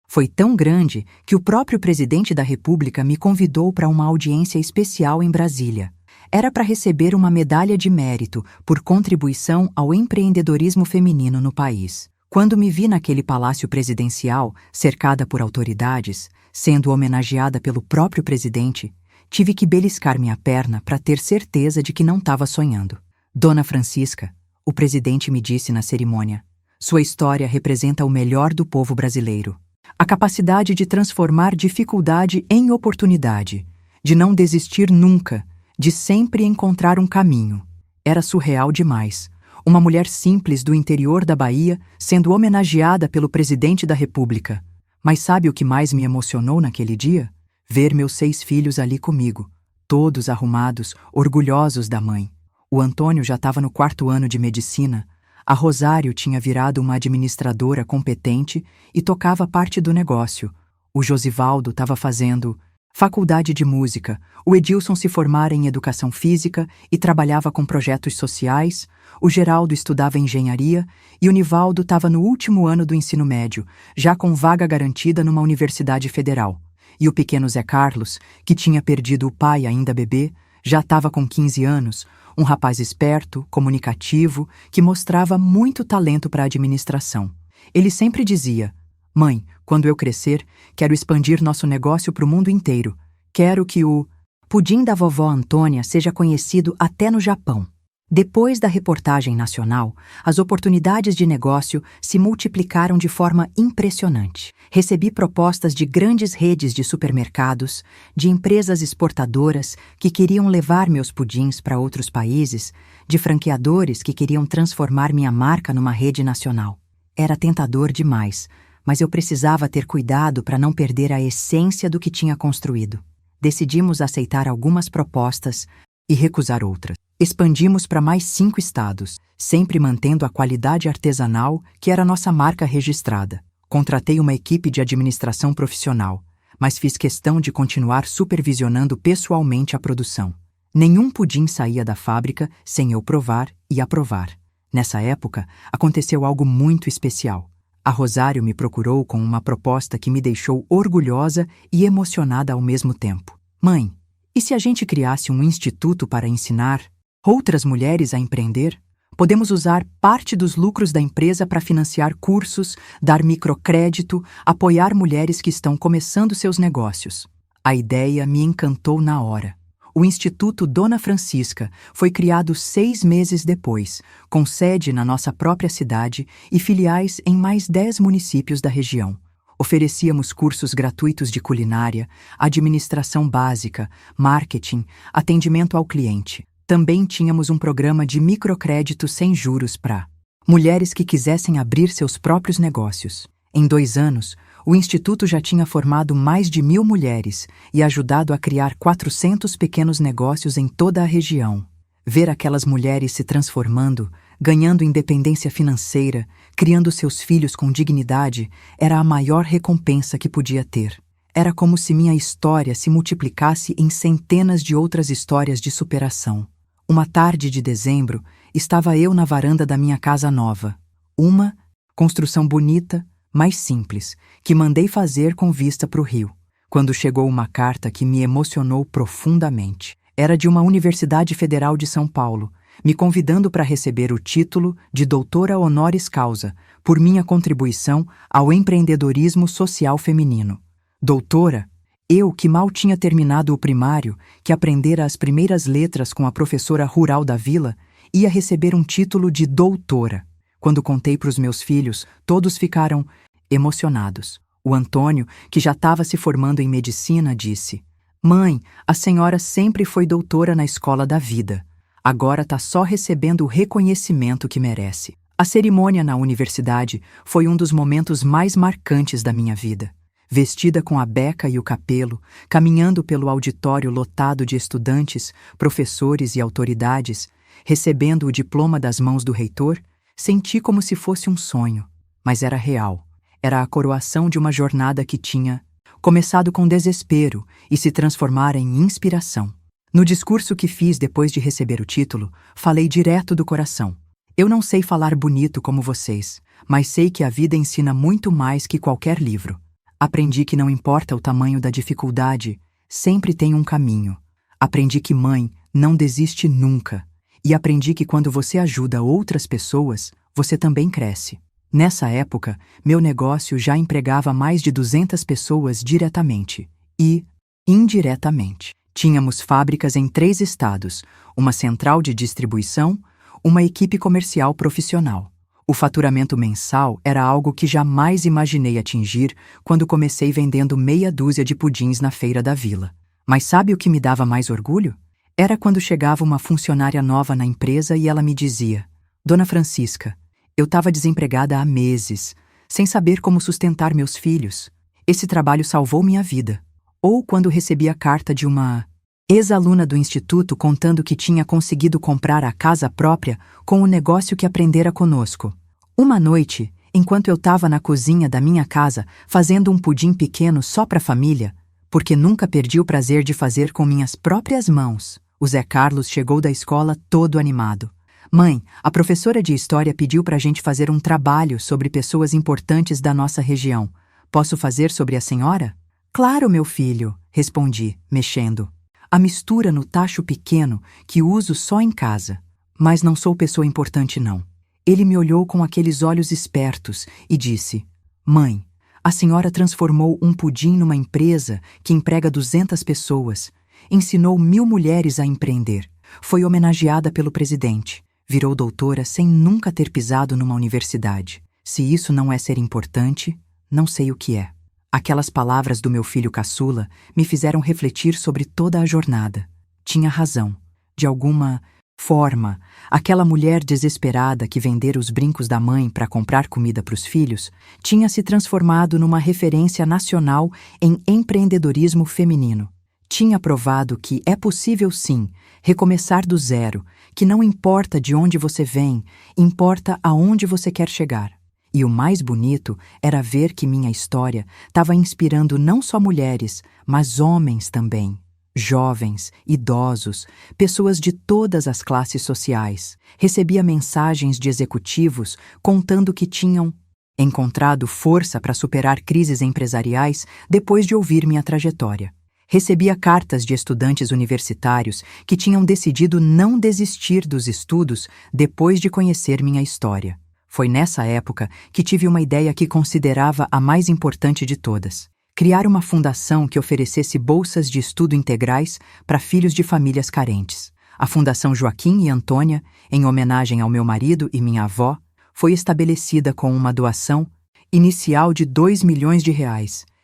[SPEAKER 1] foi tão grande que o próprio presidente da República me convidou para uma audiência especial em Brasília. Era para receber uma medalha de mérito por contribuição ao empreendedorismo feminino no país. Quando me vi naquele palácio presidencial, cercada por autoridades, sendo homenageada pelo próprio presidente, tive que beliscar minha perna para ter certeza de que não estava sonhando. Dona Francisca, o presidente me disse na cerimônia, sua história representa o melhor do povo brasileiro. A capacidade de transformar dificuldade em oportunidade, de não desistir nunca, de sempre encontrar um caminho. Era surreal demais. Uma mulher simples do interior da Bahia sendo homenageada pelo presidente da República. Mas sabe o que mais me emocionou naquele dia? Ver meus 6 filhos ali comigo, todos arrumados, orgulhosos da mãe. O Antônio já estava no 4º ano de medicina, a Rosário tinha virado uma administradora competente e tocava parte do negócio. O Josivaldo estava fazendo faculdade de música, o Edilson se formara em educação física e trabalhava com projetos sociais, o Geraldo estudava engenharia e o Nivaldo estava no último ano do ensino médio, já com vaga garantida numa universidade federal. E o pequeno Zé Carlos, que tinha perdido o pai ainda bebê, já estava com 15 anos, um rapaz esperto, comunicativo, que mostrava muito talento para a administração. Ele sempre dizia, mãe, quando eu crescer, quero expandir nosso negócio para o mundo inteiro. Quero que o pudim da vovó Antônia seja conhecido até no Japão. Depois da reportagem nacional, as oportunidades de negócio se multiplicaram de forma impressionante. Recebi propostas de grandes redes de supermercados, de empresas exportadoras que queriam levar meus pudins para outros países, de franqueadores que queriam transformar minha marca numa rede nacional. Era tentador demais, mas eu precisava ter cuidado para não perder a essência do que tinha construído. Decidimos aceitar algumas propostas e recusar outras. Expandimos para mais 5 estados, sempre mantendo a qualidade artesanal que era nossa marca registrada. Contratei uma equipe de administração profissional, mas fiz questão de continuar supervisionando pessoalmente a produção. Nenhum pudim saía da fábrica sem eu provar e aprovar. Nessa época, aconteceu algo muito especial. A Rosário me procurou com uma proposta que me deixou orgulhosa e emocionada ao mesmo tempo. Mãe, e se a gente criasse um instituto para ensinar outras mulheres a empreender? Podemos usar parte dos lucros da empresa para financiar cursos, dar microcrédito, apoiar mulheres que estão começando seus negócios. A ideia me encantou na hora. O Instituto Dona Francisca foi criado 6 meses depois, com sede na nossa própria cidade e filiais em mais 10 municípios da região. Oferecíamos cursos gratuitos de culinária, administração básica, marketing, atendimento ao cliente. Também tínhamos um programa de microcrédito sem juros para mulheres que quisessem abrir seus próprios negócios. Em 2 anos, o Instituto já tinha formado mais de 1.000 mulheres e ajudado a criar 400 pequenos negócios em toda a região. Ver aquelas mulheres se transformando, ganhando independência financeira, criando seus filhos com dignidade, era a maior recompensa que podia ter. Era como se minha história se multiplicasse em centenas de outras histórias de superação. Uma tarde de dezembro, estava eu na varanda da minha casa nova. Uma construção bonita, mas simples, que mandei fazer com vista para o rio, quando chegou uma carta que me emocionou profundamente. Era de uma Universidade Federal de São Paulo, me convidando para receber o título de doutora honoris causa por minha contribuição ao empreendedorismo social feminino. Doutora? Eu, que mal tinha terminado o primário, que aprendera as primeiras letras com a professora rural da vila, ia receber um título de doutora. Quando contei para os meus filhos, todos ficaram emocionados. O Antônio, que já estava se formando em medicina, disse: Mãe, a senhora sempre foi doutora na escola da vida. Agora está só recebendo o reconhecimento que merece. A cerimônia na universidade foi um dos momentos mais marcantes da minha vida. Vestida com a beca e o capelo, caminhando pelo auditório lotado de estudantes, professores e autoridades, recebendo o diploma das mãos do reitor, senti como se fosse um sonho, mas era real. Era a coroação de uma jornada que tinha começado com desespero e se transformara em inspiração. No discurso que fiz depois de receber o título, falei direto do coração. Eu não sei falar bonito como vocês, mas sei que a vida ensina muito mais que qualquer livro. Aprendi que não importa o tamanho da dificuldade, sempre tem um caminho. Aprendi que mãe não desiste nunca. E aprendi que quando você ajuda outras pessoas, você também cresce. Nessa época, meu negócio já empregava mais de 200 pessoas diretamente e indiretamente. Tínhamos fábricas em 3 estados, uma central de distribuição, uma equipe comercial profissional. O faturamento mensal era algo que jamais imaginei atingir quando comecei vendendo meia dúzia de pudins na feira da vila. Mas sabe o que me dava mais orgulho? Era quando chegava uma funcionária nova na empresa e ela me dizia: Dona Francisca, eu estava desempregada há meses, sem saber como sustentar meus filhos. Esse trabalho salvou minha vida. Ou quando recebi a carta de uma ex-aluna do instituto contando que tinha conseguido comprar a casa própria com o negócio que aprendera conosco. Uma noite, enquanto eu estava na cozinha da minha casa fazendo um pudim pequeno só para a família, porque nunca perdi o prazer de fazer com minhas próprias mãos, o Zé Carlos chegou da escola todo animado. Mãe, a professora de história pediu para a gente fazer um trabalho sobre pessoas importantes da nossa região. Posso fazer sobre a senhora? Claro, meu filho, respondi, mexendo. A mistura no tacho pequeno que uso só em casa. Mas não sou pessoa importante, não. Ele me olhou com aqueles olhos espertos e disse: Mãe, a senhora transformou um pudim numa empresa que emprega 200 pessoas. Ensinou 1.000 mulheres a empreender. Foi homenageada pelo presidente. Virou doutora sem nunca ter pisado numa universidade. Se isso não é ser importante, não sei o que é. Aquelas palavras do meu filho caçula me fizeram refletir sobre toda a jornada. Tinha razão. De alguma forma, aquela mulher desesperada que vendera os brincos da mãe para comprar comida para os filhos tinha se transformado numa referência nacional em empreendedorismo feminino. Tinha provado que é possível sim recomeçar do zero, que não importa de onde você vem, importa aonde você quer chegar. E o mais bonito era ver que minha história estava inspirando não só mulheres, mas homens também. Jovens, idosos, pessoas de todas as classes sociais. Recebia mensagens de executivos contando que tinham encontrado força para superar crises empresariais depois de ouvir minha trajetória. Recebia cartas de estudantes universitários que tinham decidido não desistir dos estudos depois de conhecer minha história. Foi nessa época que tive uma ideia que considerava a mais importante de todas: criar uma fundação que oferecesse bolsas de estudo integrais para filhos de famílias carentes. A Fundação Joaquim e Antônia, em homenagem ao meu marido e minha avó, foi estabelecida com uma doação inicial de R$ 2 milhões,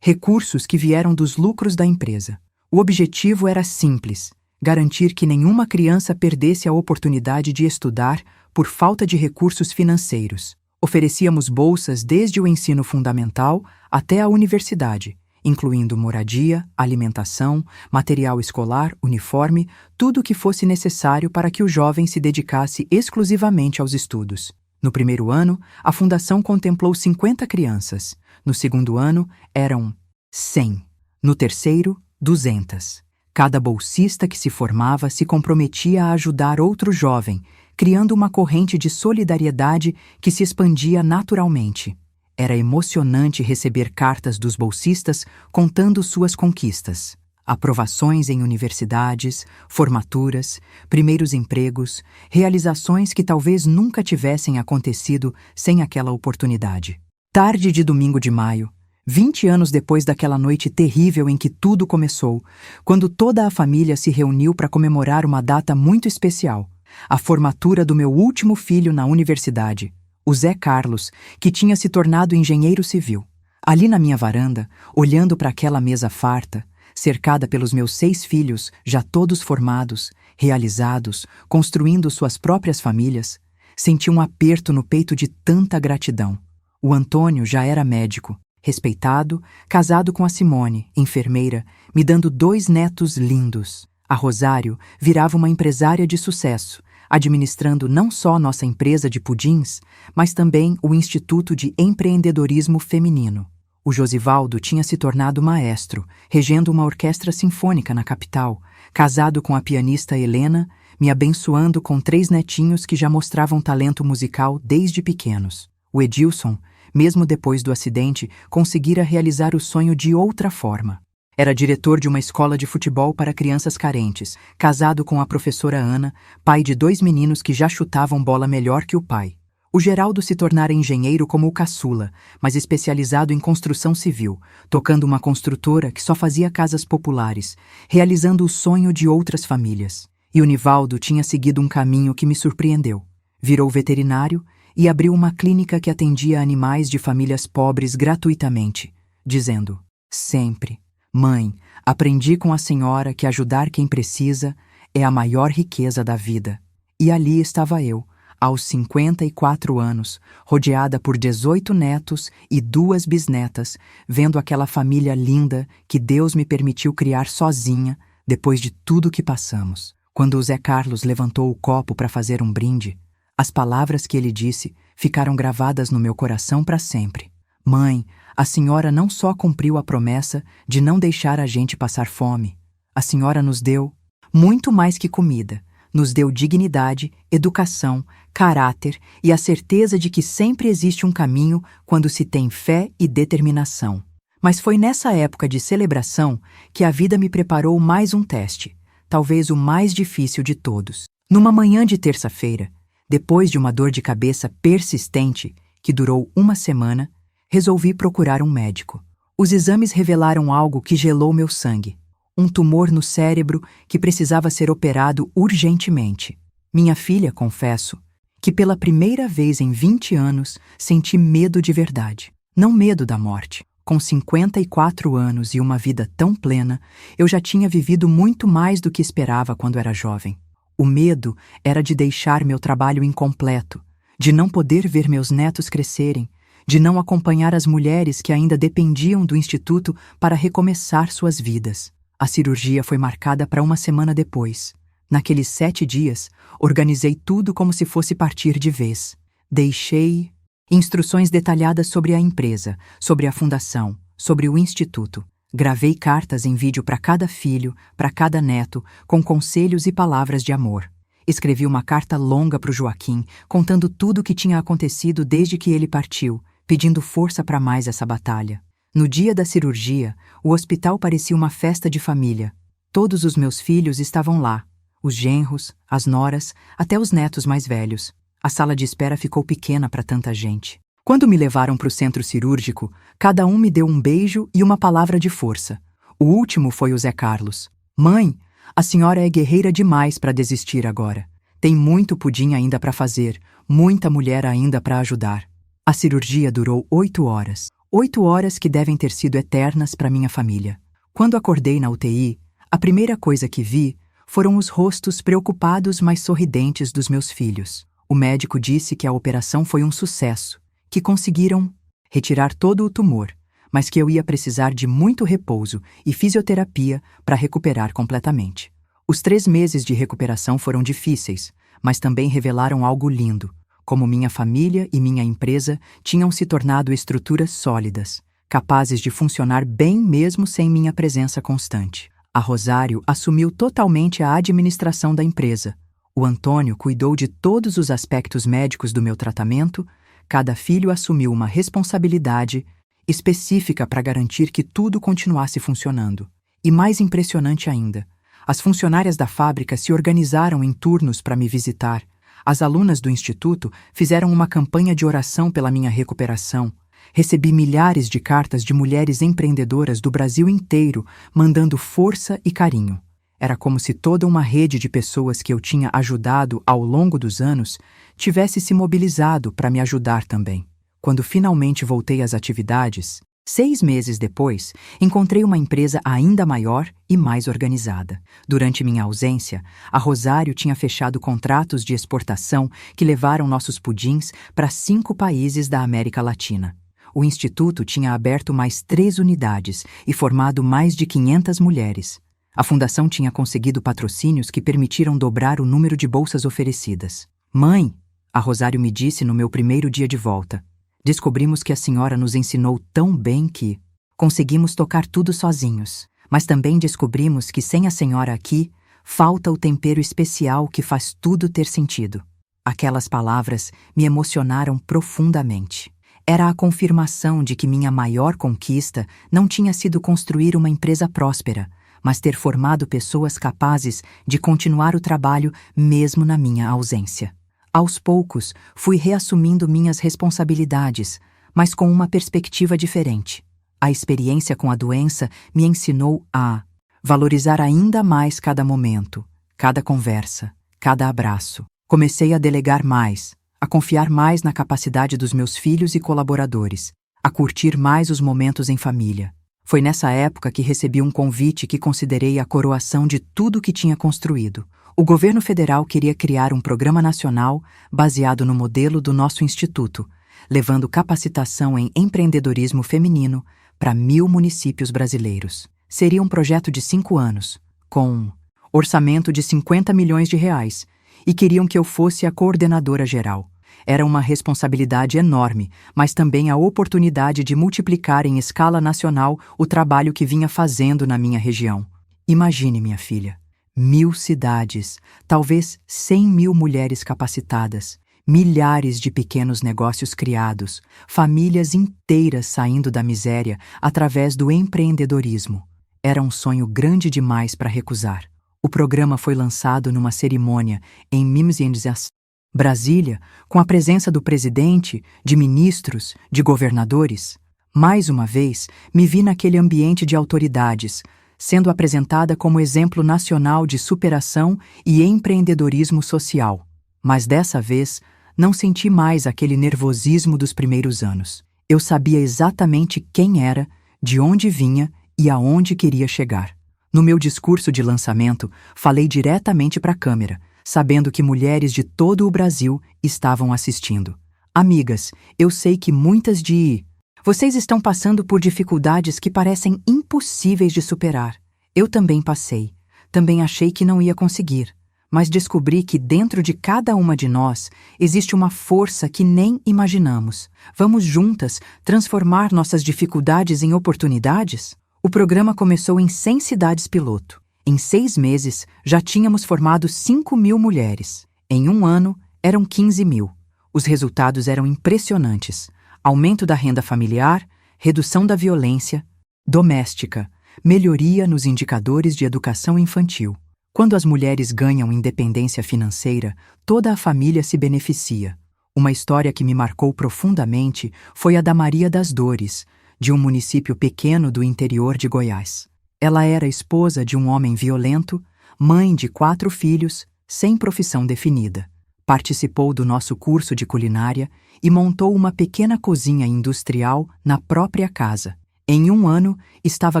[SPEAKER 1] recursos que vieram dos lucros da empresa. O objetivo era simples: garantir que nenhuma criança perdesse a oportunidade de estudar por falta de recursos financeiros. Oferecíamos bolsas desde o ensino fundamental até a universidade, incluindo moradia, alimentação, material escolar, uniforme, tudo o que fosse necessário para que o jovem se dedicasse exclusivamente aos estudos. No primeiro ano, a fundação contemplou 50 crianças. No segundo ano, eram 100. No terceiro, 200. Cada bolsista que se formava se comprometia a ajudar outro jovem, criando uma corrente de solidariedade que se expandia naturalmente. Era emocionante receber cartas dos bolsistas contando suas conquistas: aprovações em universidades, formaturas, primeiros empregos, realizações que talvez nunca tivessem acontecido sem aquela oportunidade. Tarde de domingo de maio, 20 anos depois daquela noite terrível em que tudo começou, quando toda a família se reuniu para comemorar uma data muito especial: a formatura do meu último filho na universidade, o Zé Carlos, que tinha se tornado engenheiro civil. Ali na minha varanda, olhando para aquela mesa farta, cercada pelos meus 6 filhos, já todos formados, realizados, construindo suas próprias famílias, senti um aperto no peito de tanta gratidão. O Antônio já era médico, respeitado, casado com a Simone, enfermeira, me dando 2 netos lindos. A Rosário virava uma empresária de sucesso, administrando não só nossa empresa de pudins, mas também o Instituto de Empreendedorismo Feminino. O Josivaldo tinha se tornado maestro, regendo uma orquestra sinfônica na capital, casado com a pianista Helena, me abençoando com 3 netinhos que já mostravam talento musical desde pequenos. O Edilson, mesmo depois do acidente, conseguira realizar o sonho de outra forma. Era diretor de uma escola de futebol para crianças carentes, casado com a professora Ana, pai de 2 meninos que já chutavam bola melhor que o pai. O Geraldo se tornara engenheiro como o caçula, mas especializado em construção civil, tocando uma construtora que só fazia casas populares, realizando o sonho de outras famílias. E o Nivaldo tinha seguido um caminho que me surpreendeu. Virou veterinário e abriu uma clínica que atendia animais de famílias pobres gratuitamente, dizendo sempre: "Mãe, aprendi com a senhora que ajudar quem precisa é a maior riqueza da vida." E ali estava eu, aos 54 anos, rodeada por 18 netos e 2 bisnetas, vendo aquela família linda que Deus me permitiu criar sozinha depois de tudo que passamos. Quando o Zé Carlos levantou o copo para fazer um brinde, as palavras que ele disse ficaram gravadas no meu coração para sempre. "Mãe, a senhora não só cumpriu a promessa de não deixar a gente passar fome, a senhora nos deu muito mais que comida. Nos deu dignidade, educação, caráter e a certeza de que sempre existe um caminho quando se tem fé e determinação." Mas foi nessa época de celebração que a vida me preparou mais um teste, talvez o mais difícil de todos. Numa manhã de terça-feira, depois de uma dor de cabeça persistente que durou uma semana, resolvi procurar um médico. Os exames revelaram algo que gelou meu sangue: um tumor no cérebro que precisava ser operado urgentemente. Minha filha, confesso, que pela primeira vez em 20 anos senti medo de verdade. Não medo da morte. Com 54 anos e uma vida tão plena, eu já tinha vivido muito mais do que esperava quando era jovem. O medo era de deixar meu trabalho incompleto, de não poder ver meus netos crescerem, de não acompanhar as mulheres que ainda dependiam do instituto para recomeçar suas vidas. A cirurgia foi marcada para uma semana depois. Naqueles 7 dias, organizei tudo como se fosse partir de vez. Deixei instruções detalhadas sobre a empresa, sobre a fundação, sobre o instituto. Gravei cartas em vídeo para cada filho, para cada neto, com conselhos e palavras de amor. Escrevi uma carta longa para o Joaquim, contando tudo o que tinha acontecido desde que ele partiu, pedindo força para mais essa batalha. No dia da cirurgia, o hospital parecia uma festa de família. Todos os meus filhos estavam lá, os genros, as noras, até os netos mais velhos. A sala de espera ficou pequena para tanta gente. Quando me levaram para o centro cirúrgico, cada um me deu um beijo e uma palavra de força. O último foi o Zé Carlos. Mãe, a senhora é guerreira demais para desistir agora. Tem muito pudim ainda para fazer, muita mulher ainda para ajudar. A cirurgia durou 8 horas. 8 horas que devem ter sido eternas para minha família. Quando acordei na UTI, a primeira coisa que vi foram os rostos preocupados mas sorridentes dos meus filhos. O médico disse que a operação foi um sucesso, que conseguiram retirar todo o tumor, mas que eu ia precisar de muito repouso e fisioterapia para recuperar completamente. Os 3 meses de recuperação foram difíceis, mas também revelaram algo lindo. Como minha família e minha empresa tinham se tornado estruturas sólidas, capazes de funcionar bem mesmo sem minha presença constante. A Rosário assumiu totalmente a administração da empresa. O Antônio cuidou de todos os aspectos médicos do meu tratamento. Cada filho assumiu uma responsabilidade específica para garantir que tudo continuasse funcionando. E mais impressionante ainda, as funcionárias da fábrica se organizaram em turnos para me visitar. As alunas do instituto fizeram uma campanha de oração pela minha recuperação. Recebi milhares de cartas de mulheres empreendedoras do Brasil inteiro, mandando força e carinho. Era como se toda uma rede de pessoas que eu tinha ajudado ao longo dos anos tivesse se mobilizado para me ajudar também. Quando finalmente voltei às atividades, 6 meses depois, encontrei uma empresa ainda maior e mais organizada. Durante minha ausência, a Rosário tinha fechado contratos de exportação que levaram nossos pudins para 5 países da América Latina. O Instituto tinha aberto mais 3 unidades e formado mais de 500 mulheres. A fundação tinha conseguido patrocínios que permitiram dobrar o número de bolsas oferecidas. Mãe, a Rosário me disse no meu primeiro dia de volta, descobrimos que a senhora nos ensinou tão bem que conseguimos tocar tudo sozinhos, mas também descobrimos que sem a senhora aqui, falta o tempero especial que faz tudo ter sentido. Aquelas palavras me emocionaram profundamente. Era a confirmação de que minha maior conquista não tinha sido construir uma empresa próspera, mas ter formado pessoas capazes de continuar o trabalho mesmo na minha ausência. Aos poucos, fui reassumindo minhas responsabilidades, mas com uma perspectiva diferente. A experiência com a doença me ensinou a valorizar ainda mais cada momento, cada conversa, cada abraço. Comecei a delegar mais, a confiar mais na capacidade dos meus filhos e colaboradores, a curtir mais os momentos em família. Foi nessa época que recebi um convite que considerei a coroação de tudo que tinha construído. O governo federal queria criar um programa nacional baseado no modelo do nosso instituto, levando capacitação em empreendedorismo feminino para 1.000 municípios brasileiros. Seria um projeto de 5 anos, com orçamento de 50 milhões de reais, e queriam que eu fosse a coordenadora geral. Era uma responsabilidade enorme, mas também a oportunidade de multiplicar em escala nacional o trabalho que vinha fazendo na minha região. Imagine, minha filha, 1.000 cidades, talvez 100.000 mulheres capacitadas, milhares de pequenos negócios criados, famílias inteiras saindo da miséria através do empreendedorismo. Era um sonho grande demais para recusar. O programa foi lançado numa cerimônia em Mimzienz, Brasília, com a presença do presidente, de ministros, de governadores. Mais uma vez, me vi naquele ambiente de autoridades, sendo apresentada como exemplo nacional de superação e empreendedorismo social. Mas dessa vez, não senti mais aquele nervosismo dos primeiros anos. Eu sabia exatamente quem era, de onde vinha e aonde queria chegar. No meu discurso de lançamento, falei diretamente para a câmera, sabendo que mulheres de todo o Brasil estavam assistindo. Amigas, eu sei que muitas de vocês estão passando por dificuldades que parecem impossíveis de superar. Eu também passei. Também achei que não ia conseguir. Mas descobri que dentro de cada uma de nós existe uma força que nem imaginamos. Vamos juntas transformar nossas dificuldades em oportunidades? O programa começou em 100 cidades piloto. Em 6 meses, já tínhamos formado 5.000 mulheres. Em 1 ano, eram 15.000. Os resultados eram impressionantes. aumento da renda familiar, redução da violência doméstica, melhoria nos indicadores de educação infantil. Quando as mulheres ganham independência financeira, toda a família se beneficia. Uma história que me marcou profundamente foi a da Maria das Dores, de um município pequeno do interior de Goiás. Ela era esposa de um homem violento, mãe de 4 filhos, sem profissão definida. Participou do nosso curso de culinária e montou uma pequena cozinha industrial na própria casa. Em 1 ano, estava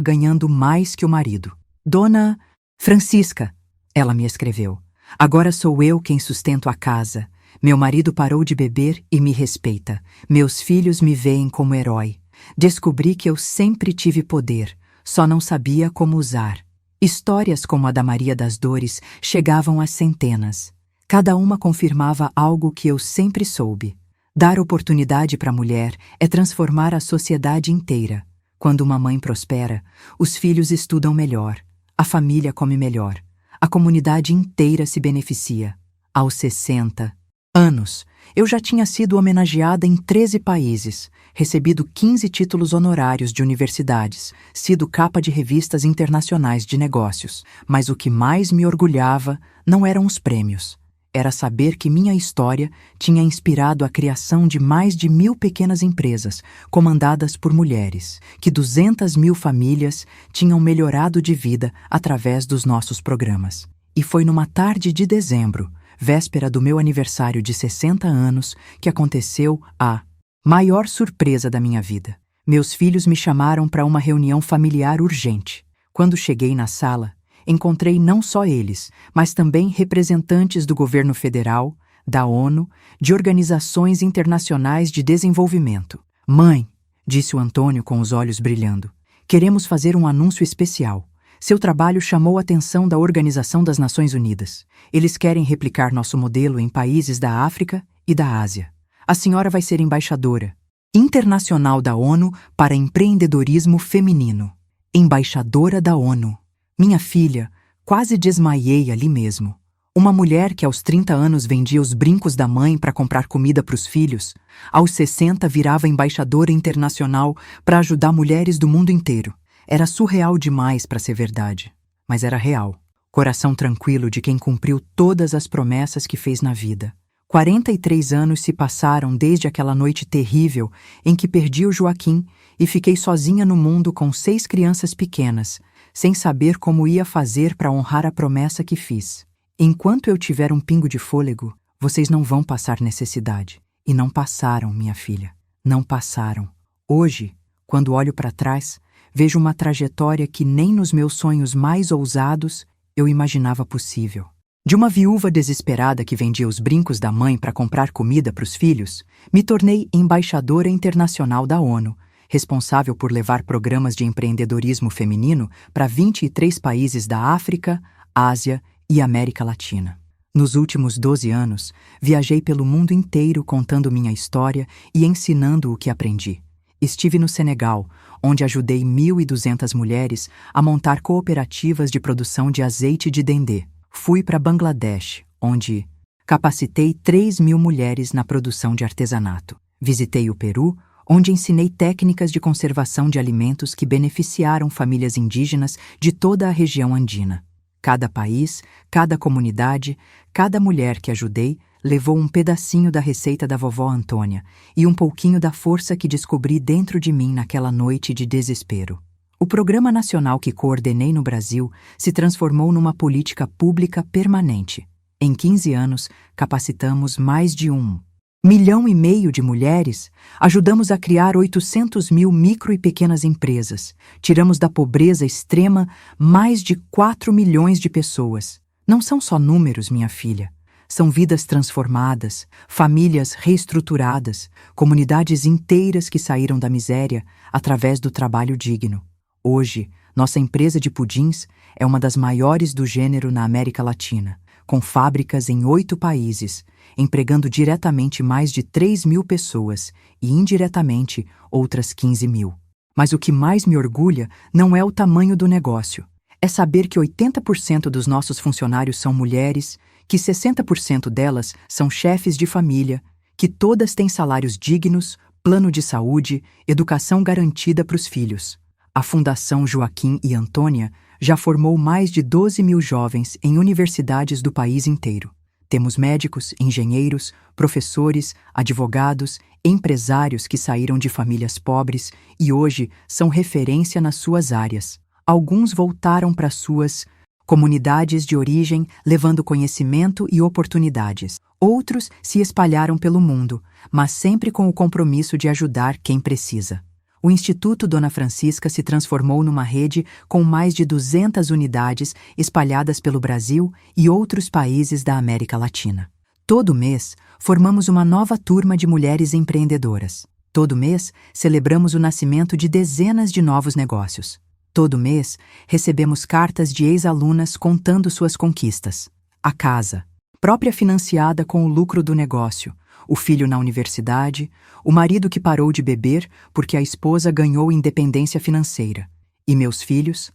[SPEAKER 1] ganhando mais que o marido. Dona Francisca, ela me escreveu, agora sou eu quem sustento a casa. Meu marido parou de beber e me respeita. Meus filhos me veem como herói. Descobri que eu sempre tive poder, só não sabia como usar. Histórias como a da Maria das Dores chegavam às centenas. Cada uma confirmava algo que eu sempre soube. Dar oportunidade para a mulher é transformar a sociedade inteira. Quando uma mãe prospera, os filhos estudam melhor, a família come melhor, a comunidade inteira se beneficia. Aos 60 anos, eu já tinha sido homenageada em 13 países, recebido 15 títulos honorários de universidades, sido capa de revistas internacionais de negócios. Mas o que mais me orgulhava não eram os prêmios. Era saber que minha história tinha inspirado a criação de mais de 1.000 pequenas empresas, comandadas por mulheres, que 200.000 famílias tinham melhorado de vida através dos nossos programas. E foi numa tarde de dezembro, véspera do meu aniversário de 60 anos, que aconteceu a maior surpresa da minha vida. Meus filhos me chamaram para uma reunião familiar urgente. Quando cheguei na sala, encontrei não só eles, mas também representantes do governo federal, da ONU, de organizações internacionais de desenvolvimento. Mãe, disse o Antônio com os olhos brilhando, queremos fazer um anúncio especial. Seu trabalho chamou a atenção da Organização das Nações Unidas. Eles querem replicar nosso modelo em países da África e da Ásia. A senhora vai ser embaixadora internacional da ONU para empreendedorismo feminino. Embaixadora da ONU. Minha filha, quase desmaiei ali mesmo. Uma mulher que aos 30 anos vendia os brincos da mãe para comprar comida para os filhos, aos 60 virava embaixadora internacional para ajudar mulheres do mundo inteiro. Era surreal demais para ser verdade, mas era real. Coração tranquilo de quem cumpriu todas as promessas que fez na vida. 43 anos se passaram desde aquela noite terrível em que perdi o Joaquim e fiquei sozinha no mundo com 6 crianças pequenas, sem saber como ia fazer para honrar a promessa que fiz. Enquanto eu tiver um pingo de fôlego, vocês não vão passar necessidade. E não passaram, minha filha. Não passaram. Hoje, quando olho para trás, vejo uma trajetória que nem nos meus sonhos mais ousados eu imaginava possível. De uma viúva desesperada que vendia os brincos da mãe para comprar comida para os filhos, me tornei embaixadora internacional da ONU, responsável por levar programas de empreendedorismo feminino para 23 países da África, Ásia e América Latina. Nos últimos 12 anos, viajei pelo mundo inteiro contando minha história e ensinando o que aprendi. Estive no Senegal, onde ajudei 1.200 mulheres a montar cooperativas de produção de azeite de dendê. Fui para Bangladesh, onde capacitei 3.000 mulheres na produção de artesanato. Visitei o Peru, onde ensinei técnicas de conservação de alimentos que beneficiaram famílias indígenas de toda a região andina. Cada país, cada comunidade, cada mulher que ajudei levou um pedacinho da receita da vovó Antônia e um pouquinho da força que descobri dentro de mim naquela noite de desespero. O programa nacional que coordenei no Brasil se transformou numa política pública permanente. Em 15 anos, capacitamos mais de 1,5 milhão de mulheres, ajudamos a criar 800.000 micro e pequenas empresas, tiramos da pobreza extrema mais de 4 milhões de pessoas. Não são só números, minha filha. São vidas transformadas, famílias reestruturadas, comunidades inteiras que saíram da miséria através do trabalho digno. Hoje, nossa empresa de pudins é uma das maiores do gênero na América Latina, com fábricas em 8 países, empregando diretamente mais de 3.000 pessoas e indiretamente outras 15.000. Mas o que mais me orgulha não é o tamanho do negócio. É saber que 80% dos nossos funcionários são mulheres, que 60% delas são chefes de família, que todas têm salários dignos, plano de saúde, educação garantida para os filhos. A Fundação Joaquim e Antônia já formou mais de 12 mil jovens em universidades do país inteiro. Temos médicos, engenheiros, professores, advogados, empresários que saíram de famílias pobres e hoje são referência nas suas áreas. Alguns voltaram para suas comunidades de origem, levando conhecimento e oportunidades. Outros se espalharam pelo mundo, mas sempre com o compromisso de ajudar quem precisa. O Instituto Dona Francisca se transformou numa rede com mais de 200 unidades espalhadas pelo Brasil e outros países da América Latina. Todo mês, formamos uma nova turma de mulheres empreendedoras. Todo mês, celebramos o nascimento de dezenas de novos negócios. Todo mês, recebemos cartas de ex-alunas contando suas conquistas. A casa, própria financiada com o lucro do negócio, o filho na universidade, o marido que parou de beber porque a esposa ganhou independência financeira. E meus filhos?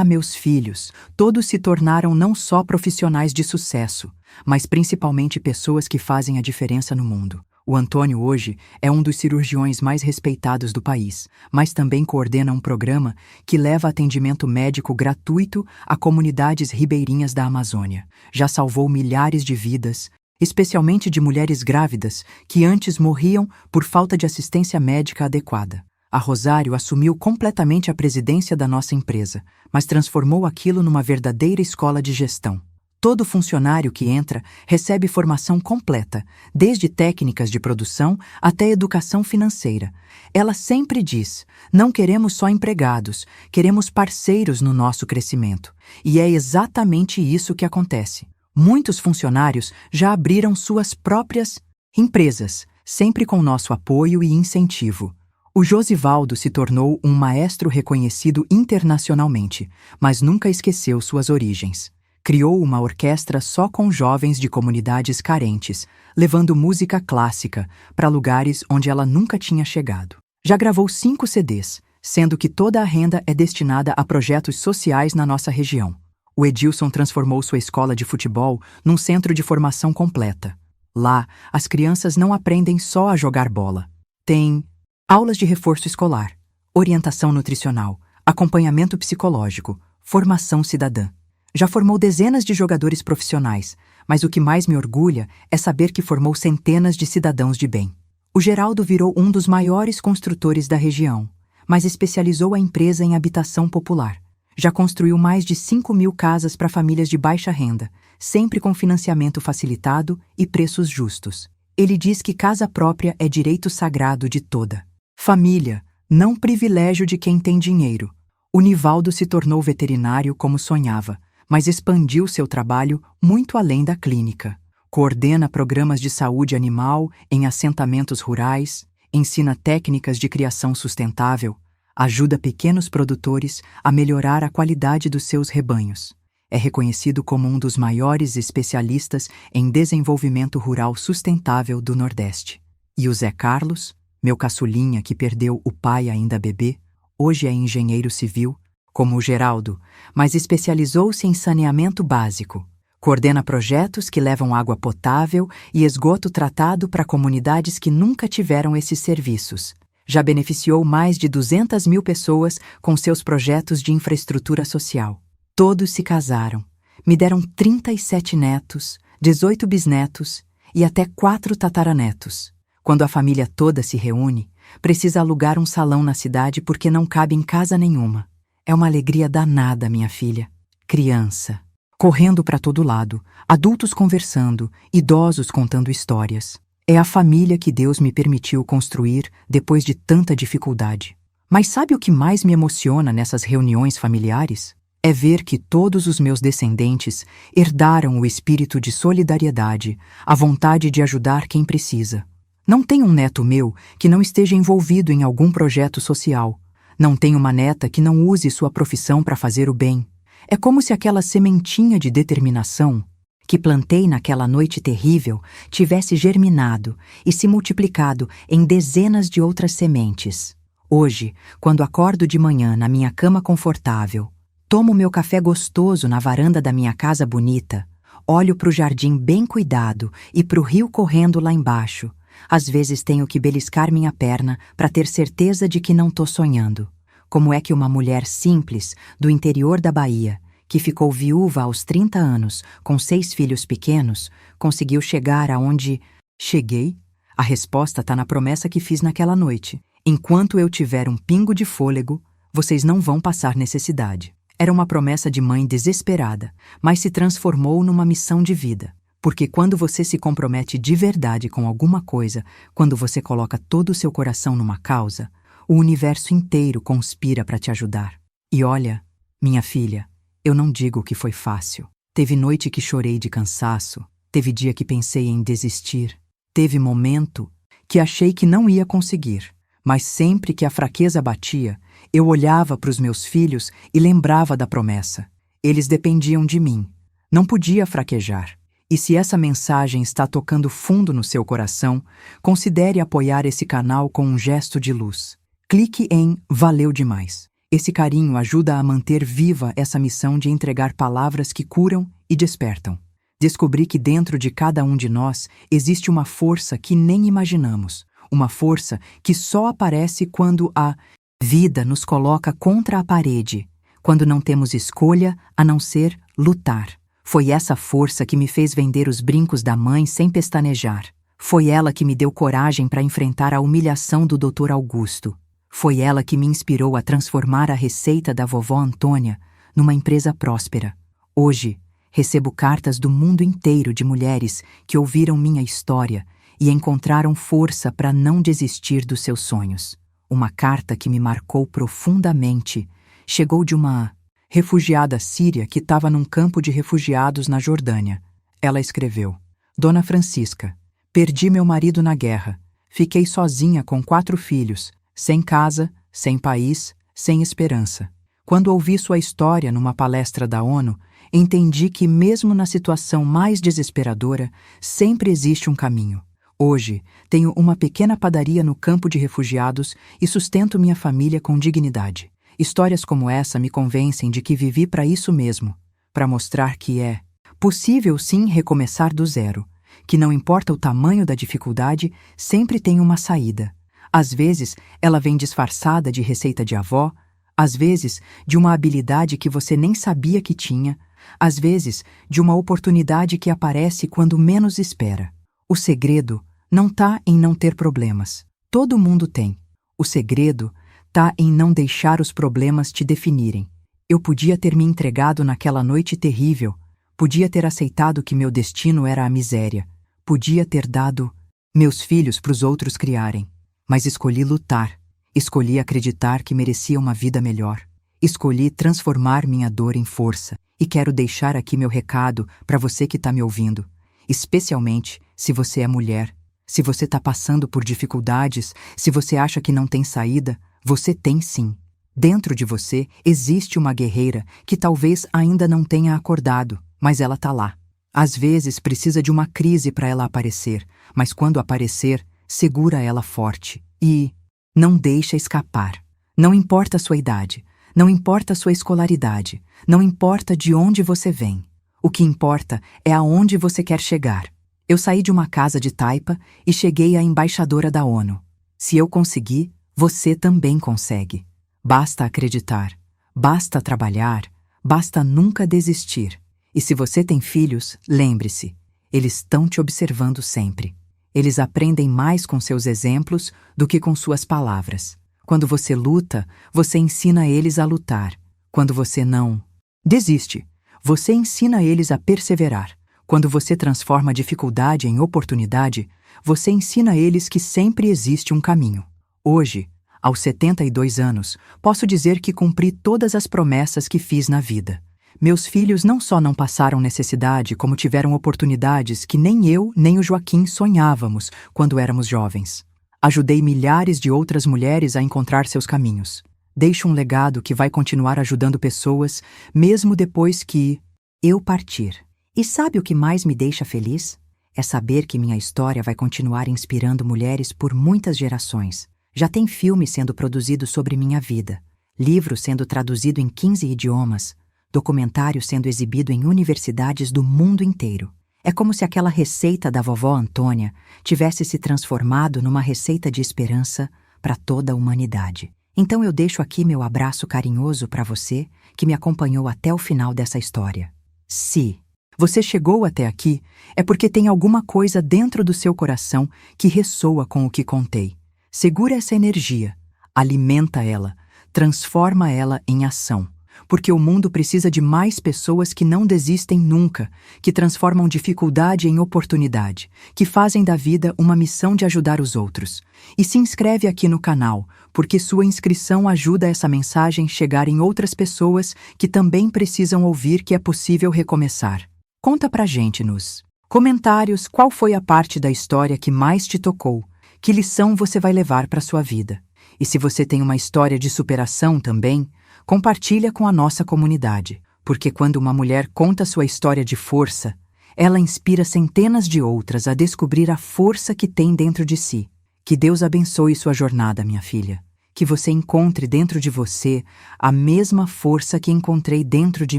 [SPEAKER 1] Meus filhos, todos se tornaram não só profissionais de sucesso, mas principalmente pessoas que fazem a diferença no mundo. O Antônio hoje é um dos cirurgiões mais respeitados do país, mas também coordena um programa que leva atendimento médico gratuito a comunidades ribeirinhas da Amazônia. Já salvou milhares de vidas, especialmente de mulheres grávidas que antes morriam por falta de assistência médica adequada. A Rosário assumiu completamente a presidência da nossa empresa, mas transformou aquilo numa verdadeira escola de gestão. Todo funcionário que entra recebe formação completa, desde técnicas de produção até educação financeira. Ela sempre diz: não queremos só empregados, queremos parceiros no nosso crescimento. E é exatamente isso que acontece. Muitos funcionários já abriram suas próprias empresas, sempre com nosso apoio e incentivo. O Josivaldo se tornou um maestro reconhecido internacionalmente, mas nunca esqueceu suas origens. Criou uma orquestra só com jovens de comunidades carentes, levando música clássica para lugares onde ela nunca tinha chegado. Já gravou 5 CDs, sendo que toda a renda é destinada a projetos sociais na nossa região. O Edilson transformou sua escola de futebol num centro de formação completa. Lá, as crianças não aprendem só a jogar bola. Tem aulas de reforço escolar, orientação nutricional, acompanhamento psicológico, formação cidadã. Já formou dezenas de jogadores profissionais, mas o que mais me orgulha é saber que formou centenas de cidadãos de bem. O Geraldo virou um dos maiores construtores da região, mas especializou a empresa em habitação popular. Já construiu mais de 5 mil casas para famílias de baixa renda, sempre com financiamento facilitado e preços justos. Ele diz que casa própria é direito sagrado de toda família, não privilégio de quem tem dinheiro. O Nivaldo se tornou veterinário como sonhava, mas expandiu seu trabalho muito além da clínica. Coordena programas de saúde animal em assentamentos rurais, ensina técnicas de criação sustentável, ajuda pequenos produtores a melhorar a qualidade dos seus rebanhos. É reconhecido como um dos maiores especialistas em desenvolvimento rural sustentável do Nordeste. E o Zé Carlos, meu caçulinha que perdeu o pai ainda bebê, hoje é engenheiro civil, como o Geraldo, mas especializou-se em saneamento básico. Coordena projetos que levam água potável e esgoto tratado para comunidades que nunca tiveram esses serviços. Já beneficiou mais de 200 mil pessoas com seus projetos de infraestrutura social. Todos se casaram. Me deram 37 netos, 18 bisnetos e até 4 tataranetos. Quando a família toda se reúne, precisa alugar um salão na cidade porque não cabe em casa nenhuma. É uma alegria danada, minha filha. Criança, correndo para todo lado, adultos conversando, idosos contando histórias. É a família que Deus me permitiu construir depois de tanta dificuldade. Mas sabe o que mais me emociona nessas reuniões familiares? É ver que todos os meus descendentes herdaram o espírito de solidariedade, a vontade de ajudar quem precisa. Não tem um neto meu que não esteja envolvido em algum projeto social. Não tem uma neta que não use sua profissão para fazer o bem. É como se aquela sementinha de determinação que plantei naquela noite terrível tivesse germinado e se multiplicado em dezenas de outras sementes. Hoje, quando acordo de manhã na minha cama confortável, tomo meu café gostoso na varanda da minha casa bonita, olho para o jardim bem cuidado e para o rio correndo lá embaixo, Às vezes tenho que beliscar minha perna para ter certeza de que não tô sonhando. Como é que uma mulher simples, do interior da Bahia, que ficou viúva aos 30 anos, com 6 filhos pequenos, conseguiu chegar aonde cheguei? A resposta tá na promessa que fiz naquela noite. Enquanto eu tiver um pingo de fôlego, vocês não vão passar necessidade. Era uma promessa de mãe desesperada, mas se transformou numa missão de vida. Porque quando você se compromete de verdade com alguma coisa, quando você coloca todo o seu coração numa causa, o universo inteiro conspira para te ajudar. E olha, minha filha, eu não digo que foi fácil. Teve noite que chorei de cansaço, teve dia que pensei em desistir, teve momento que achei que não ia conseguir. Mas sempre que a fraqueza batia, eu olhava para os meus filhos e lembrava da promessa. Eles dependiam de mim. Não podia fraquejar. E se essa mensagem está tocando fundo no seu coração, considere apoiar esse canal com um gesto de luz. Clique em Valeu demais. Esse carinho ajuda a manter viva essa missão de entregar palavras que curam e despertam. Descobri que dentro de cada um de nós existe uma força que nem imaginamos. Uma força que só aparece quando a vida nos coloca contra a parede, quando não temos escolha a não ser lutar. Foi essa força que me fez vender os brincos da mãe sem pestanejar. Foi ela que me deu coragem para enfrentar a humilhação do Dr. Augusto. Foi ela que me inspirou a transformar a receita da vovó Antônia numa empresa próspera. Hoje, recebo cartas do mundo inteiro de mulheres que ouviram minha história e encontraram força para não desistir dos seus sonhos. Uma carta que me marcou profundamente chegou de uma refugiada síria que estava num campo de refugiados na Jordânia. Ela escreveu: Dona Francisca, perdi meu marido na guerra. Fiquei sozinha com 4 filhos, sem casa, sem país, sem esperança. Quando ouvi sua história numa palestra da ONU, entendi que mesmo na situação mais desesperadora, sempre existe um caminho. Hoje, tenho uma pequena padaria no campo de refugiados e sustento minha família com dignidade. Histórias como essa me convencem de que vivi para isso mesmo, para mostrar que é possível sim recomeçar do zero, que não importa o tamanho da dificuldade, sempre tem uma saída. Às vezes, ela vem disfarçada de receita de avó, às vezes, de uma habilidade que você nem sabia que tinha, às vezes, de uma oportunidade que aparece quando menos espera. O segredo não tá em não ter problemas. Todo mundo tem. O segredo tá em não deixar os problemas te definirem. Eu podia ter me entregado naquela noite terrível, podia ter aceitado que meu destino era a miséria, podia ter dado meus filhos para os outros criarem, mas escolhi lutar, escolhi acreditar que merecia uma vida melhor, escolhi transformar minha dor em força e quero deixar aqui meu recado para você que está me ouvindo, especialmente se você é mulher. Se você está passando por dificuldades, se você acha que não tem saída, você tem sim. Dentro de você existe uma guerreira que talvez ainda não tenha acordado, mas ela está lá. Às vezes precisa de uma crise para ela aparecer, mas quando aparecer, segura ela forte e não deixa escapar. Não importa a sua idade, não importa a sua escolaridade, não importa de onde você vem. O que importa é aonde você quer chegar. Eu saí de uma casa de taipa e cheguei à embaixadora da ONU. Se eu consegui, você também consegue. Basta acreditar, basta trabalhar, basta nunca desistir. E se você tem filhos, lembre-se, eles estão te observando sempre. Eles aprendem mais com seus exemplos do que com suas palavras. Quando você luta, você ensina eles a lutar. Quando você não desiste, você ensina eles a perseverar. Quando você transforma a dificuldade em oportunidade, você ensina eles que sempre existe um caminho. Hoje, aos 72 anos, posso dizer que cumpri todas as promessas que fiz na vida. Meus filhos não só não passaram necessidade, como tiveram oportunidades que nem eu nem o Joaquim sonhávamos quando éramos jovens. Ajudei milhares de outras mulheres a encontrar seus caminhos. Deixo um legado que vai continuar ajudando pessoas, mesmo depois que eu partir. E sabe o que mais me deixa feliz? É saber que minha história vai continuar inspirando mulheres por muitas gerações. Já tem filme sendo produzido sobre minha vida, livro sendo traduzido em 15 idiomas, documentário sendo exibido em universidades do mundo inteiro. É como se aquela receita da vovó Antônia tivesse se transformado numa receita de esperança para toda a humanidade. Então eu deixo aqui meu abraço carinhoso para você que me acompanhou até o final dessa história. Se você chegou até aqui, é porque tem alguma coisa dentro do seu coração que ressoa com o que contei. Segura essa energia, alimenta ela, transforma ela em ação. Porque o mundo precisa de mais pessoas que não desistem nunca, que transformam dificuldade em oportunidade, que fazem da vida uma missão de ajudar os outros. E se inscreve aqui no canal, porque sua inscrição ajuda essa mensagem chegar em outras pessoas que também precisam ouvir que é possível recomeçar. Conta pra gente nos comentários qual foi a parte da história que mais te tocou, que lição você vai levar para sua vida. E se você tem uma história de superação também, compartilha com a nossa comunidade, porque quando uma mulher conta sua história de força, ela inspira centenas de outras a descobrir a força que tem dentro de si. Que Deus abençoe sua jornada, minha filha. Que você encontre dentro de você a mesma força que encontrei dentro de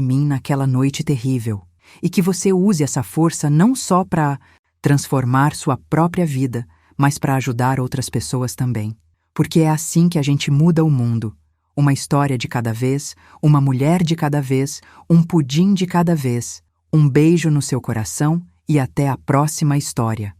[SPEAKER 1] mim naquela noite terrível. E que você use essa força não só para transformar sua própria vida, mas para ajudar outras pessoas também. Porque é assim que a gente muda o mundo. Uma história de cada vez, uma mulher de cada vez, um pudim de cada vez. Um beijo no seu coração e até a próxima história.